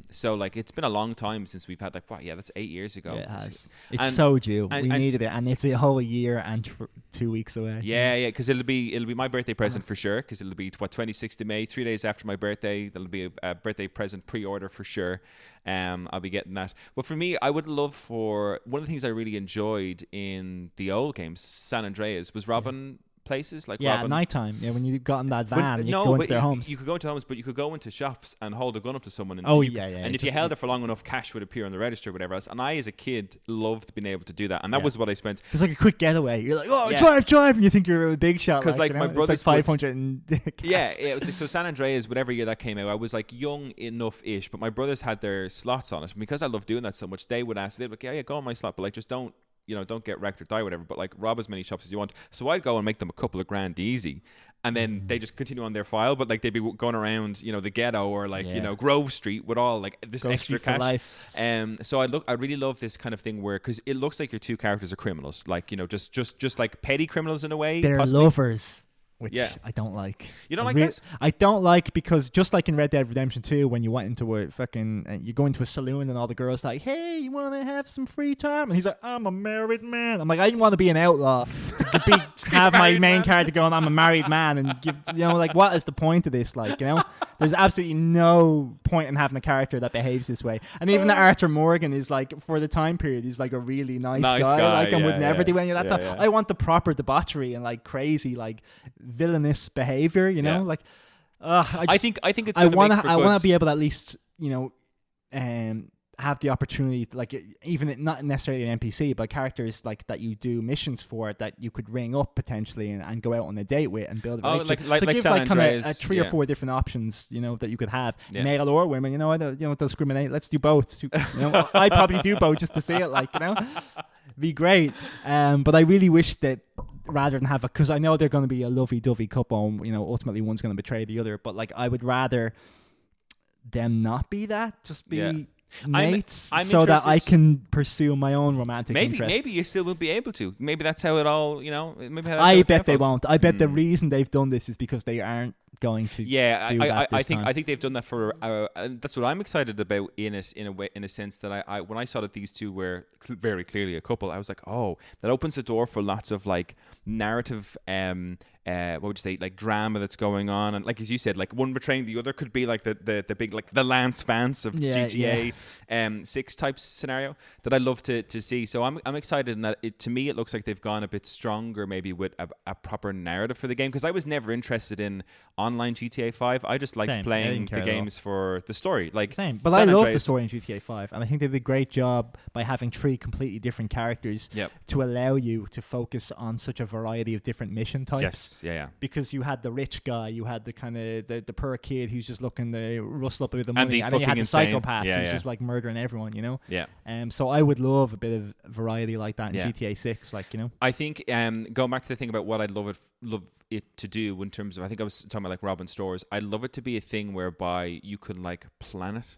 Speaker 1: So like it's been a long time since we've had like what? Yeah, that's 8 years ago.
Speaker 2: Yeah, it has. It's so due. We needed it, and it's a whole year and 2 weeks away.
Speaker 1: Yeah, because it'll be my birthday present for sure. Because it'll be 26th of May, 3 days after my birthday. There'll be a birthday present pre-order for sure. I'll be getting that. But for me, I would love for one of the things I really enjoyed enjoyed in the old games, San Andreas, was robbing places like
Speaker 2: at
Speaker 1: robbing.
Speaker 2: nighttime. Yeah, when you got in that van, you go into their homes.
Speaker 1: You could go into homes, but you could go into shops and hold a gun up to someone. And And if you held it for long enough, cash would appear on the register, or whatever else. And I, as a kid, loved being able to do that, and that was what I spent.
Speaker 2: It's like a quick getaway. You're like, drive, and you think you're a big shot. Because my brother's like 500.
Speaker 1: So San Andreas, whatever year that came out, I was like young enough-ish, but my brothers had their slots on it, and because I love doing that so much, they would ask, they'd be like, yeah, go on my slot, but like just don't get wrecked or die, whatever, but like rob as many shops as you want. So I'd go and make them a couple of grand easy, and then they just continue on their file, but like they'd be going around, the ghetto or like, Grove Street with all like this Grove extra
Speaker 2: Street
Speaker 1: cash. So I really love this kind of thing where, because it looks like your two characters are criminals, like, just like petty criminals in a way.
Speaker 2: They're possibly lovers. Which I don't like.
Speaker 1: You don't like that?
Speaker 2: I don't like, because just like in Red Dead Redemption 2, when you went into a fucking, you go into a saloon and all the girls are like, hey, you want to have some free time? And he's like, I'm a married man. I'm like, I didn't want to be an outlaw to have my main character going, I'm a married man, and give, like, what is the point of this? Like, there's absolutely no point in having a character that behaves this way. And even Arthur Morgan is like, for the time period, he's like a really nice guy. Like, and would never do any of that stuff. I want the proper debauchery and like crazy, like villainous behavior, like I think it's I want to be able to at least have the opportunity to, like, even not necessarily an NPC, but characters like that you do missions for that you could ring up potentially and go out on a date with and build a relationship.
Speaker 1: Like
Speaker 2: give
Speaker 1: San
Speaker 2: like kind
Speaker 1: Andreas,
Speaker 2: of 3 or 4 different options, that you could have, male or women. I don't discriminate. Let's do both. I probably do both just to see it, like, be great. But I really wish that, rather than have because I know they're going to be a lovey-dovey couple, ultimately one's going to betray the other, but like I would rather them not be that, just be mates,
Speaker 1: I'm
Speaker 2: so that I can pursue my own romantic interests.
Speaker 1: Maybe you still won't be able to. Maybe that's how it all,
Speaker 2: I bet they won't. I bet the reason they've done this is because they aren't going to do that
Speaker 1: I think they've done that for and that's what I'm excited about in a sense that I when I saw that these two were very clearly a couple, I was like, oh, that opens the door for lots of like narrative what would you say, like drama that's going on, and like as you said, like one betraying the other could be like the big, like the Lance Vance of GTA 6 type scenario that I love to see. So I'm excited in that to me it looks like they've gone a bit stronger maybe with a proper narrative for the game, because I was never interested in online GTA 5. I just liked playing the games for the story. Like
Speaker 2: but I love the story in GTA 5, and I think they did a great job by having 3 completely different characters to allow you to focus on such a variety of different mission types.
Speaker 1: Yes. Yeah.
Speaker 2: Because you had the rich guy, you had the kind of the poor kid who's just looking to rustle up a bit of money, and then you had the psychopath who's just like murdering everyone,
Speaker 1: Yeah.
Speaker 2: So I would love a bit of variety like that in GTA 6, like,
Speaker 1: I think going back to the thing about what I'd love it to do in terms of, I think I was talking about like robbing stores. I'd love it to be a thing whereby you can like plan it.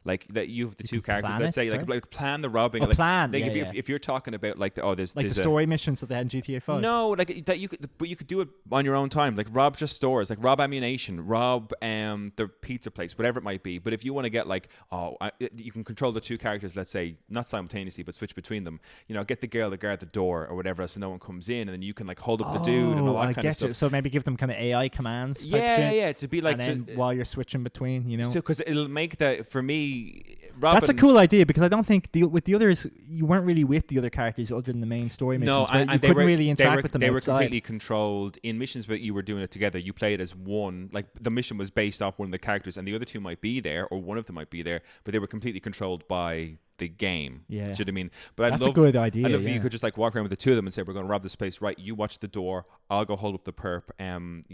Speaker 1: Like that, you have the two characters. Let's say, like plan the robbing. If you're talking about like there's
Speaker 2: the story missions that they had in GTA 5.
Speaker 1: No, like that but you could do it on your own time. Like rob just stores, like rob ammunition, rob the pizza place, whatever it might be. But if you want to get like you can control the two characters. Let's say not simultaneously, but switch between them. Get the girl to guard the door or whatever, so no one comes in, and then you can like hold up the dude and all that kind of stuff.
Speaker 2: So maybe give them kind of AI commands.
Speaker 1: Yeah, to be like,
Speaker 2: and then while you're switching between,
Speaker 1: so because it'll make that for me.
Speaker 2: That's a cool idea, because I don't think with the others you weren't really with the other characters other than the main story missions. No, and you couldn't really interact with them.
Speaker 1: They were completely controlled in missions, but you were doing it together. You played as one. Like the mission was based off one of the characters, and the other two might be there, or one of them might be there, but they were completely controlled by the game. Yeah, do you know what I mean? But
Speaker 2: that's a good idea.
Speaker 1: I love if you could just like walk around with the two of them and say, "We're going to rob this place." Right? You watch the door. I'll go hold up the perp. And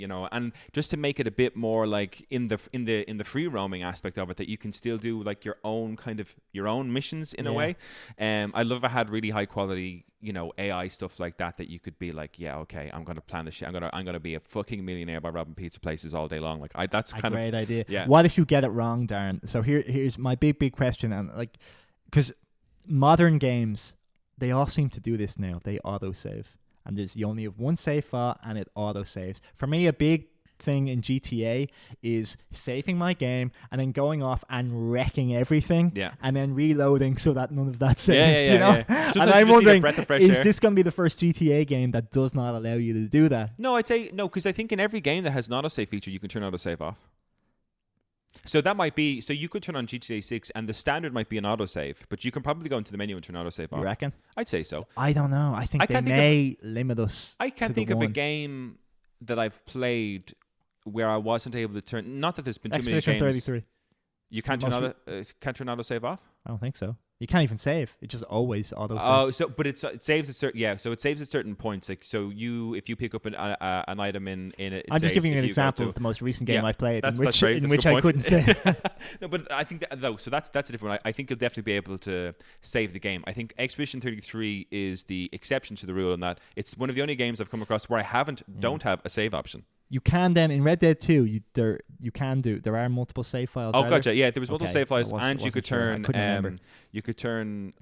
Speaker 1: just to make it a bit more like in the free roaming aspect of it, that you can still do like your own missions in a way. I love if I had really high quality, AI stuff like that you could be like, yeah, okay, I'm going to plan this shit. I'm going to be a fucking millionaire by robbing pizza places all day long. Like that's kind of a great
Speaker 2: idea.
Speaker 1: Yeah.
Speaker 2: What if you get it wrong, Darren? So here's my big question, and like, because modern games, they all seem to do this now. They autosave, and you only have one save file, and it autosaves. For me, a big thing in GTA is saving my game and then going off and wrecking everything, and then reloading so that none of that saves. And I'm wondering, is this going to be the first GTA game that does not allow you to do that?
Speaker 1: No, I'd say no, because I think in every game that has an autosave feature, you can turn autosave off. So that might be. So you could turn on GTA 6, and the standard might be an autosave, but you can probably go into the menu and turn autosave off.
Speaker 2: You reckon?
Speaker 1: I'd say so.
Speaker 2: I don't know. I think they may limit us.
Speaker 1: I can't think of a game that I've played where I wasn't able to turn. Not that there's been too many games.
Speaker 2: 33.
Speaker 1: You can't turn autosave off.
Speaker 2: I don't think so. You can't even save. It just always auto saves.
Speaker 1: Oh, so but it saves at certain So it saves at certain points. Like so, if you pick up an item in it.
Speaker 2: I'm just giving you an example of the most recent game I've played in which I
Speaker 1: point.
Speaker 2: couldn't save.
Speaker 1: No, but I think that though. So that's a different one. I think you'll definitely be able to save the game. I think Expedition 33 is the exception to the rule in that it's one of the only games I've come across where I don't have a save option.
Speaker 2: You can then in Red Dead 2, there are multiple save files.
Speaker 1: Oh, gotcha. Yeah, there was multiple save files, and you could turn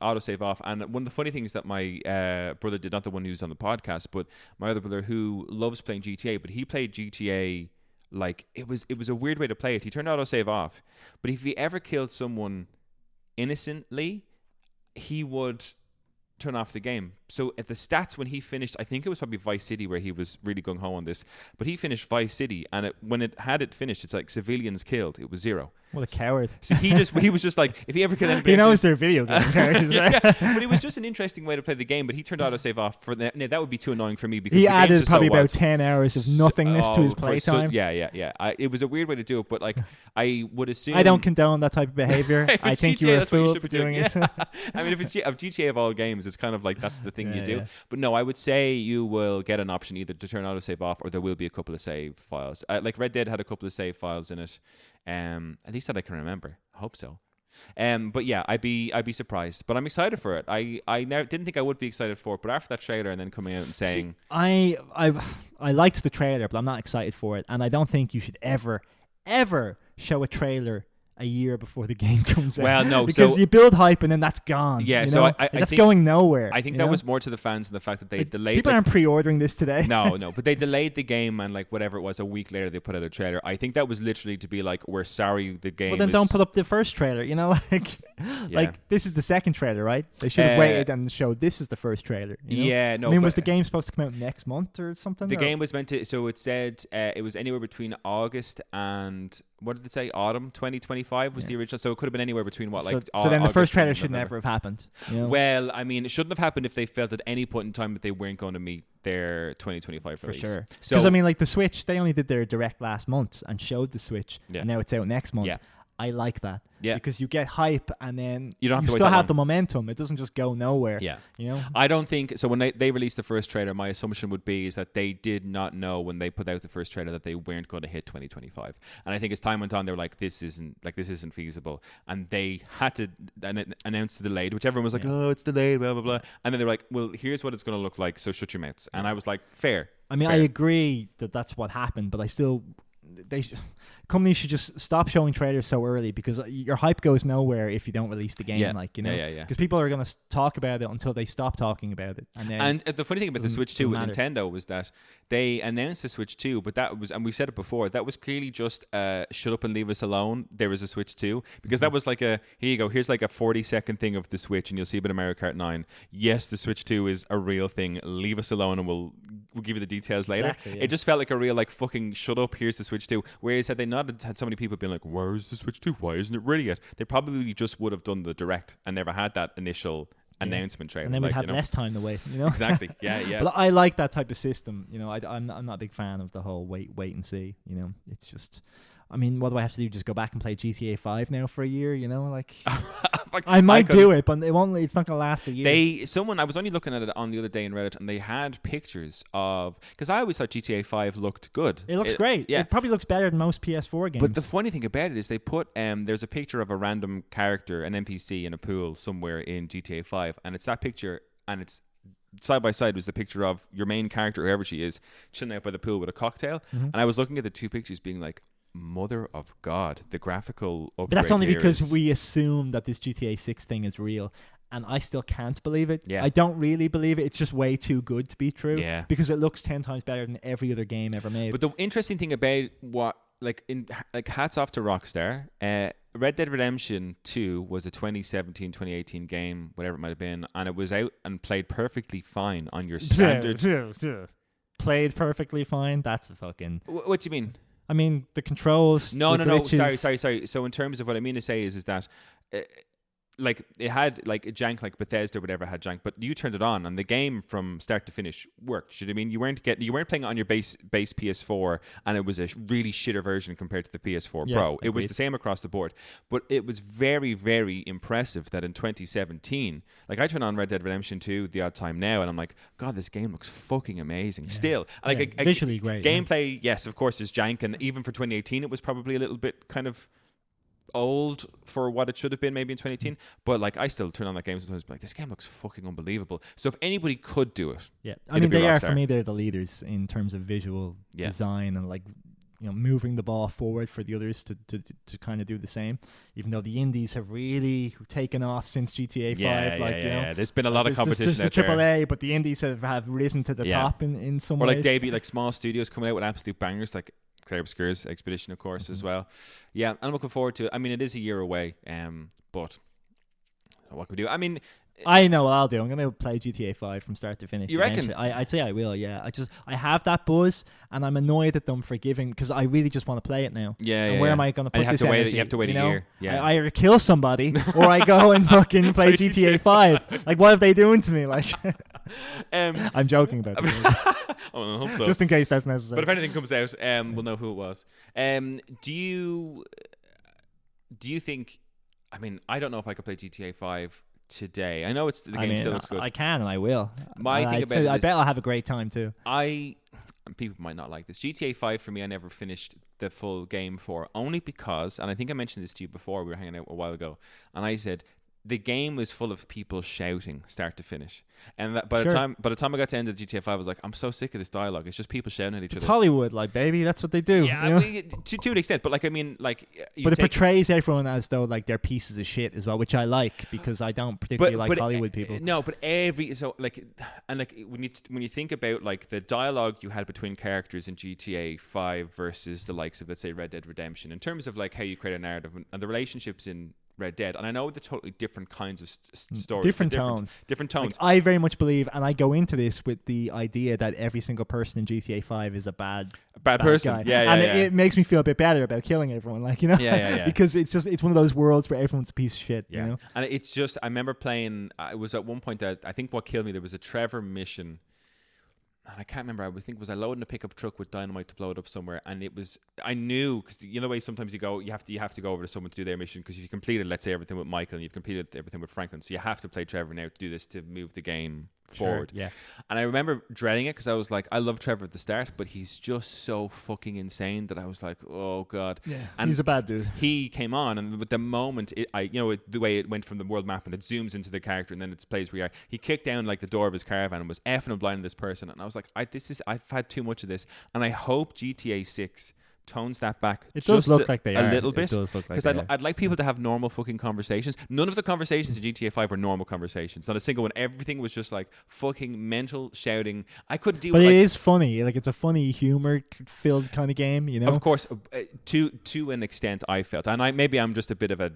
Speaker 1: autosave off. And one of the funny things that my brother did, not the one who's on the podcast, but my other brother who loves playing GTA, but he played GTA like it was a weird way to play it. He turned autosave off, but if he ever killed someone innocently, he would turn off the game. So at the stats when he finished, I think it was probably Vice City where he was really gung-ho on this, but he finished Vice City, and when it finished, it's like civilians killed. It was 0.
Speaker 2: What a coward.
Speaker 1: So he was just like, if he ever killed anybody,
Speaker 2: he knows they're video game characters, right?
Speaker 1: But it was just an interesting way to play the game, but he turned autosave off for that. No, that would be too annoying for me because
Speaker 2: he added probably about 10 hours of nothingness to his playtime.
Speaker 1: It was a weird way to do it, but like I would assume
Speaker 2: I don't condone that type of behavior. I think GTA, you're a fool for doing it.
Speaker 1: I mean, if it's of GTA of all games, it's kind of like that's the thing you do. But no, I would say you will get an option either to turn autosave off, or there will be a couple of save files. Like Red Dead had a couple of save files in it. At least that I can remember. I hope so. But yeah, I'd be surprised. But I'm excited for it. I now didn't think I would be excited for it, but after that trailer and then coming out and saying,
Speaker 2: I liked the trailer, but I'm not excited for it, and I don't think you should ever show a trailer a year before the game comes out.
Speaker 1: Well, no,
Speaker 2: because you build hype and then that's gone.
Speaker 1: Yeah,
Speaker 2: so I that's think, going nowhere.
Speaker 1: I think that was more to the fans and the fact that they delayed.
Speaker 2: People aren't pre-ordering this today.
Speaker 1: No, but they delayed the game, and like whatever it was, a week later they put out a trailer. I think that was literally to be like, we're sorry, the game.
Speaker 2: Well, then don't put up the first trailer. Like this is the second trailer, right? They should have waited and showed this is the first trailer.
Speaker 1: Yeah, no.
Speaker 2: I mean, was the game supposed to come out next month or something?
Speaker 1: The game was meant to. So it said it was anywhere between August and. What did it say? Autumn 2025 was the original. So it could have been anywhere between what, like.
Speaker 2: So then the first trailer should never have happened.
Speaker 1: Well, I mean, it shouldn't have happened if they felt at any point in time that they weren't going to meet their 2025 release.
Speaker 2: For sure. Because I mean, like the Switch, they only did their direct last month and showed the Switch, and now it's out next month. Yeah. I like that. Yeah. Because you get hype and then you still have the momentum. It doesn't just go nowhere. Yeah.
Speaker 1: I don't think so. When they released the first trailer, my assumption would be is that they did not know when they put out the first trailer that they weren't going to hit 2025. And I think as time went on, they were like, this isn't feasible. And they had to announce the delayed, which everyone was like, oh, it's delayed, blah, blah, blah. And then they're like, well, here's what it's going to look like. So shut your mouths. And I was like, fair.
Speaker 2: I mean, I agree that that's what happened, but I still... companies should just stop showing trailers so early because your hype goes nowhere if you don't release the game. Because people are going to talk about it until they stop talking about it.
Speaker 1: And the funny thing about the Switch 2 with Nintendo was that they announced the Switch 2, but that was, and we've said it before, that was clearly just shut up and leave us alone. There was a Switch 2 because that was like here you go, here's like a 40-second thing of the Switch and you'll see a bit of Mario Kart 9. Yes, the Switch 2 is a real thing. Leave us alone and we'll give you the details later. Exactly, yeah. It just felt like a real like fucking shut up, here's the Switch 2. Whereas had they not had so many people being like, where's the Switch 2? Why isn't it ready yet? They probably just would have done the direct and never had that initial announcement trailer.
Speaker 2: And then we'd have less time to wait,
Speaker 1: Exactly. Yeah.
Speaker 2: But I like that type of system. I'm not a big fan of the whole wait and see. It's just... I mean, what do I have to do? Just go back and play GTA 5 now for a year? I might do it, but it won't. It's not going to last a year.
Speaker 1: I was only looking at it on the other day in Reddit, and they had pictures of, because I always thought GTA 5 looked good.
Speaker 2: It looks great. Yeah. It probably looks better than most PS4 games.
Speaker 1: But the funny thing about it is they put there's a picture of a random character, an NPC in a pool somewhere in GTA 5, and it's that picture, and it's side by side was the picture of your main character, whoever she is, chilling out by the pool with a cocktail. Mm-hmm. And I was looking at the two pictures, being like, mother of God, the graphical upgrade.
Speaker 2: But that's only because we assume that this GTA 6 thing is real, and I still can't believe it. I don't really believe it. It's just way too good to be true. Because it looks 10 times better than every other game ever made.
Speaker 1: But the interesting thing about hats off to Rockstar. Red Dead Redemption 2 was a 2017-2018 game, whatever it might have been, and it was out and played perfectly fine on your standard.
Speaker 2: Played perfectly fine? That's a fucking...
Speaker 1: What do you mean?
Speaker 2: I mean, the controls.
Speaker 1: No.
Speaker 2: Glitches.
Speaker 1: Sorry. So in terms of what I mean to say is that. Like it had like a jank, like Bethesda or whatever had jank, but you turned it on and the game from start to finish worked. You know what I mean? You weren't playing it on your base PS4 and it was a really shitter version compared to the PS4 Pro. It was the same across the board, but it was very, very impressive that in 2017, like I turn on Red Dead Redemption 2 the odd time now and I'm like, God, this game looks fucking amazing. Still, like
Speaker 2: visually great.
Speaker 1: Gameplay, yes, of course, is jank, and even for 2018, it was probably a little bit kind of old for what it should have been maybe in 2018, but like I still turn on that game sometimes and be like, this game looks fucking unbelievable. So if anybody could do it,
Speaker 2: I mean, they are, for me, they're the leaders in terms of visual design and like, you know, moving the ball forward for the others to kind of do the same, even though the indies have really taken off since GTA 5.
Speaker 1: There's been a lot of competition
Speaker 2: there's
Speaker 1: out there.
Speaker 2: AAA, but the indies have risen to the top in some ways.
Speaker 1: Or like debut, like small studios coming out with absolute bangers, like Claire Obscure's Expedition, of course, as well. Yeah, I'm looking forward to it. I mean, it is a year away, but what can we do? I mean,
Speaker 2: I know what I'll do. I'm going to play GTA 5 from start to finish.
Speaker 1: You reckon?
Speaker 2: I'd say I will, yeah. I have that buzz, and I'm annoyed at them for giving, because I really just want to play it now.
Speaker 1: Yeah,
Speaker 2: where am I going to put this energy?
Speaker 1: You have to wait a year. Yeah.
Speaker 2: I either kill somebody, or I go and fucking play GTA 5. Like, what are they doing to me? Like, I'm joking about this.
Speaker 1: I hope so.
Speaker 2: Just in case that's necessary.
Speaker 1: But if anything comes out, we'll know who it was. Do you think? I mean, I don't know if I could play GTA 5 today. I know the game still looks good.
Speaker 2: I can and I will.
Speaker 1: My thing about it
Speaker 2: I bet I'll have a great time too.
Speaker 1: People might not like this. GTA 5 for me, I never finished the full game for, only because, and I think I mentioned this to you before, we were hanging out a while ago, and I said the game was full of people shouting start to finish, and that by the time I got to the end of GTA 5, I was like, I'm so sick of this dialogue. It's just people shouting at each other.
Speaker 2: It's Hollywood, like, baby, that's what they do.
Speaker 1: Yeah,
Speaker 2: you know?
Speaker 1: I mean, to an extent, but like, I mean, like,
Speaker 2: but it portrays everyone as though like they're pieces of shit as well, which I like, because I don't particularly like Hollywood people.
Speaker 1: No, but when you think about like the dialogue you had between characters in GTA 5 versus the likes of, let's say, Red Dead Redemption, in terms of like how you create a narrative and the relationships in Red Dead, and I know they're totally different kinds of stories,
Speaker 2: different tones.
Speaker 1: Like,
Speaker 2: I very much believe, and I go into this with the idea that every single person in GTA 5 is a bad
Speaker 1: person.
Speaker 2: Guy. It makes me feel a bit better about killing everyone, like, you know, because it's one of those worlds where everyone's a piece of shit. You know,
Speaker 1: and it's just, I remember playing. It was at one point that I think what killed me, there was a Trevor mission. And I can't remember. Was I loading a pickup truck with dynamite to blow it up somewhere? And it was, I knew, because you know the way sometimes you have to go over to someone to do their mission, because if you completed, let's say, everything with Michael and you've completed everything with Franklin, so you have to play Trevor now to do this, to move the game forward.
Speaker 2: Yeah.
Speaker 1: And I remember dreading it, because I was like, I love Trevor at the start, but he's just so fucking insane that I was like, oh God.
Speaker 2: Yeah.
Speaker 1: And
Speaker 2: he's a bad dude.
Speaker 1: He came on, and with the moment the way it went from the world map and it zooms into the character and then it plays where you are, he kicked down like the door of his caravan and was effing and blinding this person, and I was like, I've had too much of this, and I hope GTA 6 tones that back.
Speaker 2: It does look like they are
Speaker 1: a little bit,
Speaker 2: because
Speaker 1: I'd like people to have normal fucking conversations. None of the conversations in GTA 5 were normal conversations. Not a single one. Everything was just like fucking mental shouting. I couldn't deal with it.
Speaker 2: But it is funny. Like, it's a funny, humor-filled kind of game, you know?
Speaker 1: Of course, to an extent, I felt. And I'm just a bit of a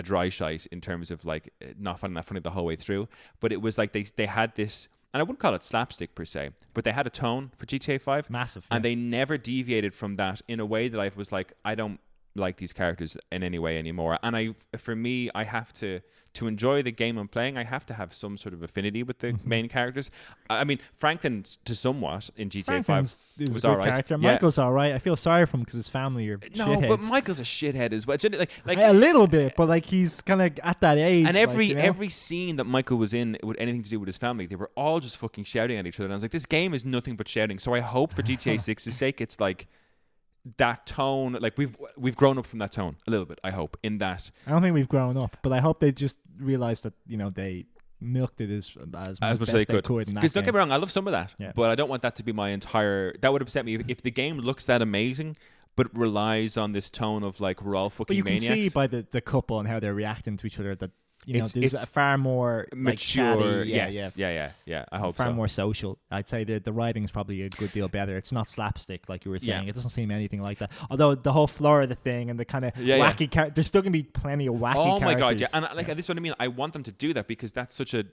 Speaker 1: dry shite in terms of like not finding that funny the whole way through. But it was like they had this, and I wouldn't call it slapstick per se, but they had a tone for GTA 5.
Speaker 2: Massive.
Speaker 1: And they never deviated from that in a way that I was like, I don't like these characters in any way anymore. And for me, I have to enjoy the game I'm playing, I have to have some sort of affinity with the main characters. I mean, Franklin, to somewhat, in GTA 5 was all right.
Speaker 2: Character. Michael's all right. I feel sorry for him because his family are shitheads.
Speaker 1: But Michael's a shithead as well. Like
Speaker 2: a little bit, but like he's kind of at that age.
Speaker 1: And every scene that Michael was in with anything to do with his family, they were all just fucking shouting at each other. And I was like, this game is nothing but shouting. So I hope for GTA 6's sake, it's like that tone, like we've grown up from that tone a little bit. I hope in that.
Speaker 2: I don't think we've grown up, but I hope they just realize that, you know, they milked it as much as they could.
Speaker 1: Because don't get me wrong, I love some of that, but I don't want that to be my entire. That would upset me if the game looks that amazing, but relies on this tone of like we're all fucking maniacs.
Speaker 2: But you can see by the couple and how they're reacting to each other that, you know, there's a far more
Speaker 1: mature.
Speaker 2: Like,
Speaker 1: yeah. I hope
Speaker 2: far more social. I'd say the writing's probably a good deal better. It's not slapstick like you were saying. It doesn't seem anything like that. Although the whole floor of the thing and the kind of wacky there's still gonna be plenty of wacky characters.
Speaker 1: Oh my god, yeah. And like this is what I mean. I want them to do that because that's such a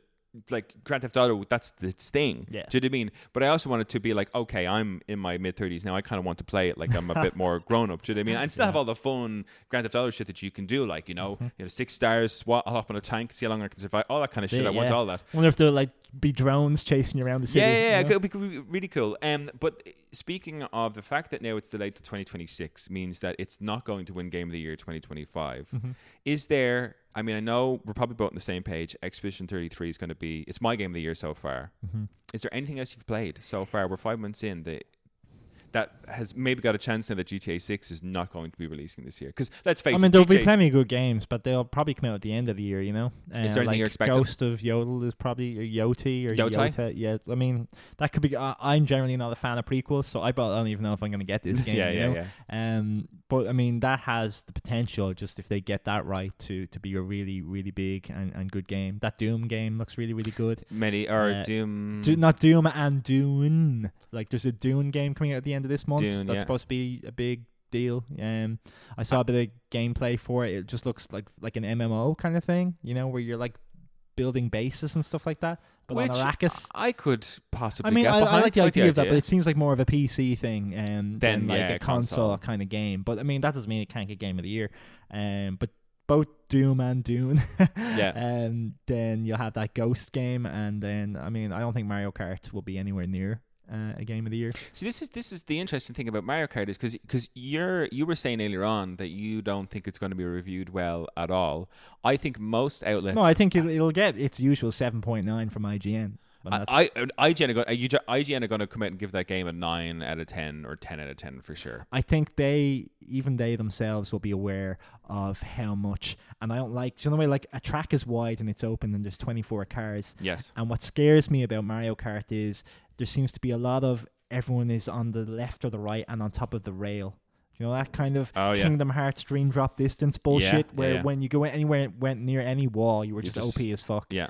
Speaker 1: like Grand Theft Auto, that's its thing.
Speaker 2: Yeah.
Speaker 1: Do you know what I mean? But I also want it to be like, okay, I'm in my mid-30s now. I kind of want to play it like I'm a bit more grown-up. Do you know what I mean? And still have all the fun Grand Theft Auto shit that you can do. Like, you know, 6 stars, I'll hop on a tank, see how long I can survive. All that kind of shit. I want all that.
Speaker 2: I wonder if there'll like be drones chasing you around the city.
Speaker 1: Yeah. It could be really cool. But speaking of the fact that now it's delayed to 2026 means that it's not going to win Game of the Year 2025. Is there... I mean, I know we're probably both on the same page. Expedition 33 is going to be... It's my game of the year so far. Is there anything else you've played so far? We're 5 months in that has maybe got a chance now that GTA 6 is not going to be releasing this year. Because let's face it,
Speaker 2: there'll be plenty of good games, but they'll probably come out at the end of the year, you know?
Speaker 1: Is there anything you're expecting?
Speaker 2: Ghost of Yodel is probably, or Yoti, or Yota. Yeah, I mean, that could be... I'm generally not a fan of prequels, so I don't even know if I'm going to get this game, you know? But, I mean, that has the potential, just if they get that right, to be a really, really big and good game. That Doom game looks really, really good.
Speaker 1: Doom...
Speaker 2: not Doom and Dune. Like, there's a Dune game coming out at the end of this month.
Speaker 1: Dune,
Speaker 2: that's supposed to be a big deal. I saw a bit of gameplay for it. It just looks like an MMO kind of thing, you know, where you're like building bases and stuff like that. But on Arrakis,
Speaker 1: I could possibly.
Speaker 2: I mean,
Speaker 1: get behind.
Speaker 2: I like the idea of that, but it seems like more of a PC thing than like a console kind of game. But I mean, that doesn't mean it can't get Game of the Year. But both Doom and Dune. And then you'll have that Ghost game, and then I mean, I don't think Mario Kart will be anywhere near a Game of the Year.
Speaker 1: See, this is the interesting thing about Mario Kart is because you were saying earlier on that you don't think it's going to be reviewed well at all. I think most outlets...
Speaker 2: No, I think it'll get its usual 7.9 from IGN.
Speaker 1: IGN are going to come out and give that game a 9 out of 10 or 10 out of 10 for sure.
Speaker 2: I think they themselves will be aware of how much, and I don't like, do you know the way like a track is wide and it's open and there's 24 cars.
Speaker 1: Yes.
Speaker 2: And what scares me about Mario Kart is there seems to be a lot of everyone is on the left or the right and on top of the rail. You know, that kind of Kingdom Hearts dream drop distance bullshit where when you go anywhere, went near any wall, you were just OP as fuck.
Speaker 1: Yeah.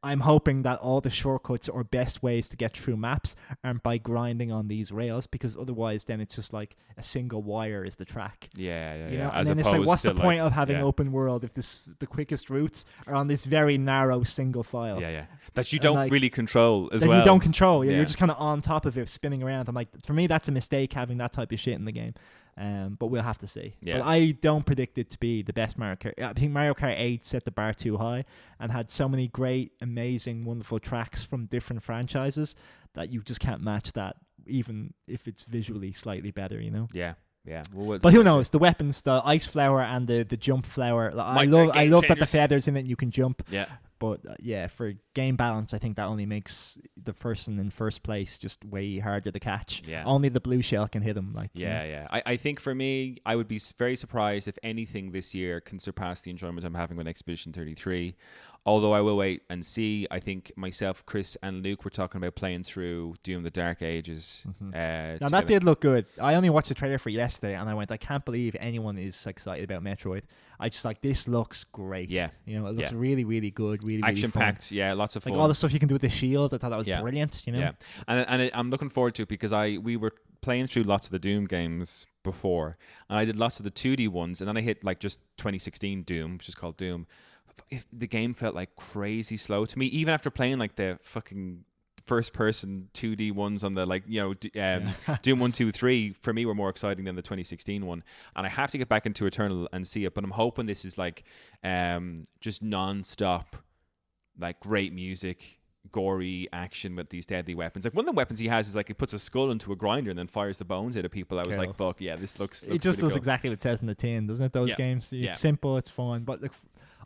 Speaker 2: I'm hoping that all the shortcuts or best ways to get through maps aren't by grinding on these rails, because otherwise then it's just like a single wire is the track.
Speaker 1: Yeah.
Speaker 2: You know? And then it's like, what's the point of having open world if the quickest routes are on this very narrow single file?
Speaker 1: Yeah. That you don't really control as well.
Speaker 2: You don't control. You're just kind of on top of it, spinning around. I'm like, for me, that's a mistake having that type of shit in the game. But we'll have to see. Yeah. But I don't predict it to be the best Mario Kart. I think Mario Kart 8 set the bar too high and had so many great, amazing, wonderful tracks from different franchises that you just can't match that, even if it's visually slightly better, you know?
Speaker 1: Yeah.
Speaker 2: But who knows? The weapons, the ice flower and the jump flower. I love that the feathers in it and you can jump.
Speaker 1: Yeah.
Speaker 2: But for game balance, I think that only makes the person in first place just way harder to catch.
Speaker 1: Yeah.
Speaker 2: Only the blue shell can hit him.
Speaker 1: Yeah. I think for me, I would be very surprised if anything this year can surpass the enjoyment I'm having with Expedition 33. Although I will wait and see. I think myself, Chris, and Luke were talking about playing through Doom: The Dark Ages.
Speaker 2: Now that did look good. I only watched the trailer for yesterday, and I went, I can't believe anyone is excited about Metroid. I just like, this looks great. Yeah, you know, it looks really, really good. Really,
Speaker 1: action
Speaker 2: really
Speaker 1: packed. Yeah, lots of fun.
Speaker 2: Like all the stuff you can do with the shields. I thought that was brilliant. You know.
Speaker 1: Yeah, and I'm looking forward to it because we were playing through lots of the Doom games before, and I did lots of the 2D ones, and then I hit like just 2016 Doom, which is called Doom. The game felt like crazy slow to me, even after playing like the fucking first person 2D ones on the Doom 1, 2, 3 for me were more exciting than the 2016 one. And I have to get back into Eternal and see it, but I'm hoping this is like just non-stop, like great music, gory action with these deadly weapons. Like one of the weapons he has is like he puts a skull into a grinder and then fires the bones out of people. I was like, fuck yeah, this looks
Speaker 2: it just does
Speaker 1: cool.
Speaker 2: Exactly what it says in the tin, doesn't it? Those games, it's simple, it's fun, but like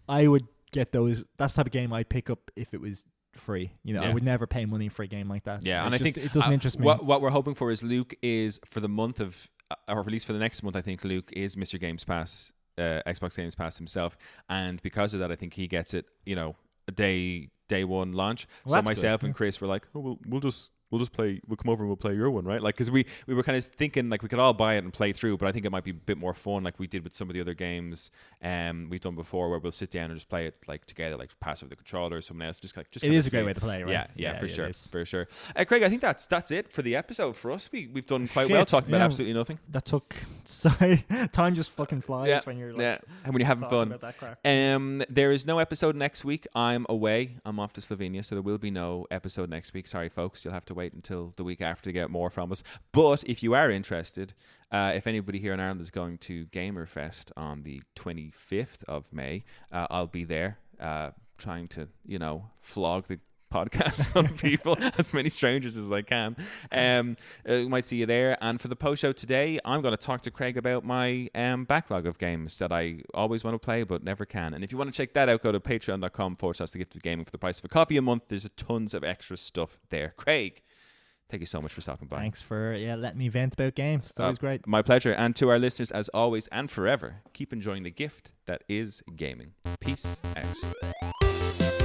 Speaker 2: I would get those. That's the type of game I'd pick up if it was free. You know, I would never pay money for a game like that.
Speaker 1: Yeah, and
Speaker 2: I
Speaker 1: think
Speaker 2: it doesn't interest me.
Speaker 1: What we're hoping for is Luke is for the month of, or at least for the next month, I think Luke is Mr. Games Pass, Xbox Games Pass himself, and because of that, I think he gets it. You know, day one launch. So myself and Chris were like, oh, we'll just we'll come over and we'll play your one, right? Like, because we were kind of thinking like we could all buy it and play through, but I think it might be a bit more fun, like we did with some of the other games we've done before, where we'll sit down and just play it like together, like pass over the controller or someone else. Just
Speaker 2: it is a great way to play, right?
Speaker 1: Yeah, for sure. Craig, I think that's it for the episode for us. We've done quite well talking about absolutely nothing.
Speaker 2: That took time just fucking flies when you're like,
Speaker 1: and when you're having fun. There is no episode next week. I'm away. I'm off to Slovenia, so there will be no episode next week. Sorry, folks. You'll have to wait until the week after to get more from us. But if you are interested, if anybody here in Ireland is going to Gamerfest on the 25th of May, I'll be there trying to, flog the podcast on people, as many strangers as I can. We might see you there. And for the post show today, I'm going to talk to Craig about my backlog of games that I always want to play but never can. And if you want to check that out, go to patreon.com/thegiftogaming for the price of a coffee a month. There's tons of extra stuff there. Craig, thank you so much for stopping by.
Speaker 2: Thanks for letting me vent about games. It's always great.
Speaker 1: My pleasure. And to our listeners, as always and forever, keep enjoying the gift that is gaming. Peace out.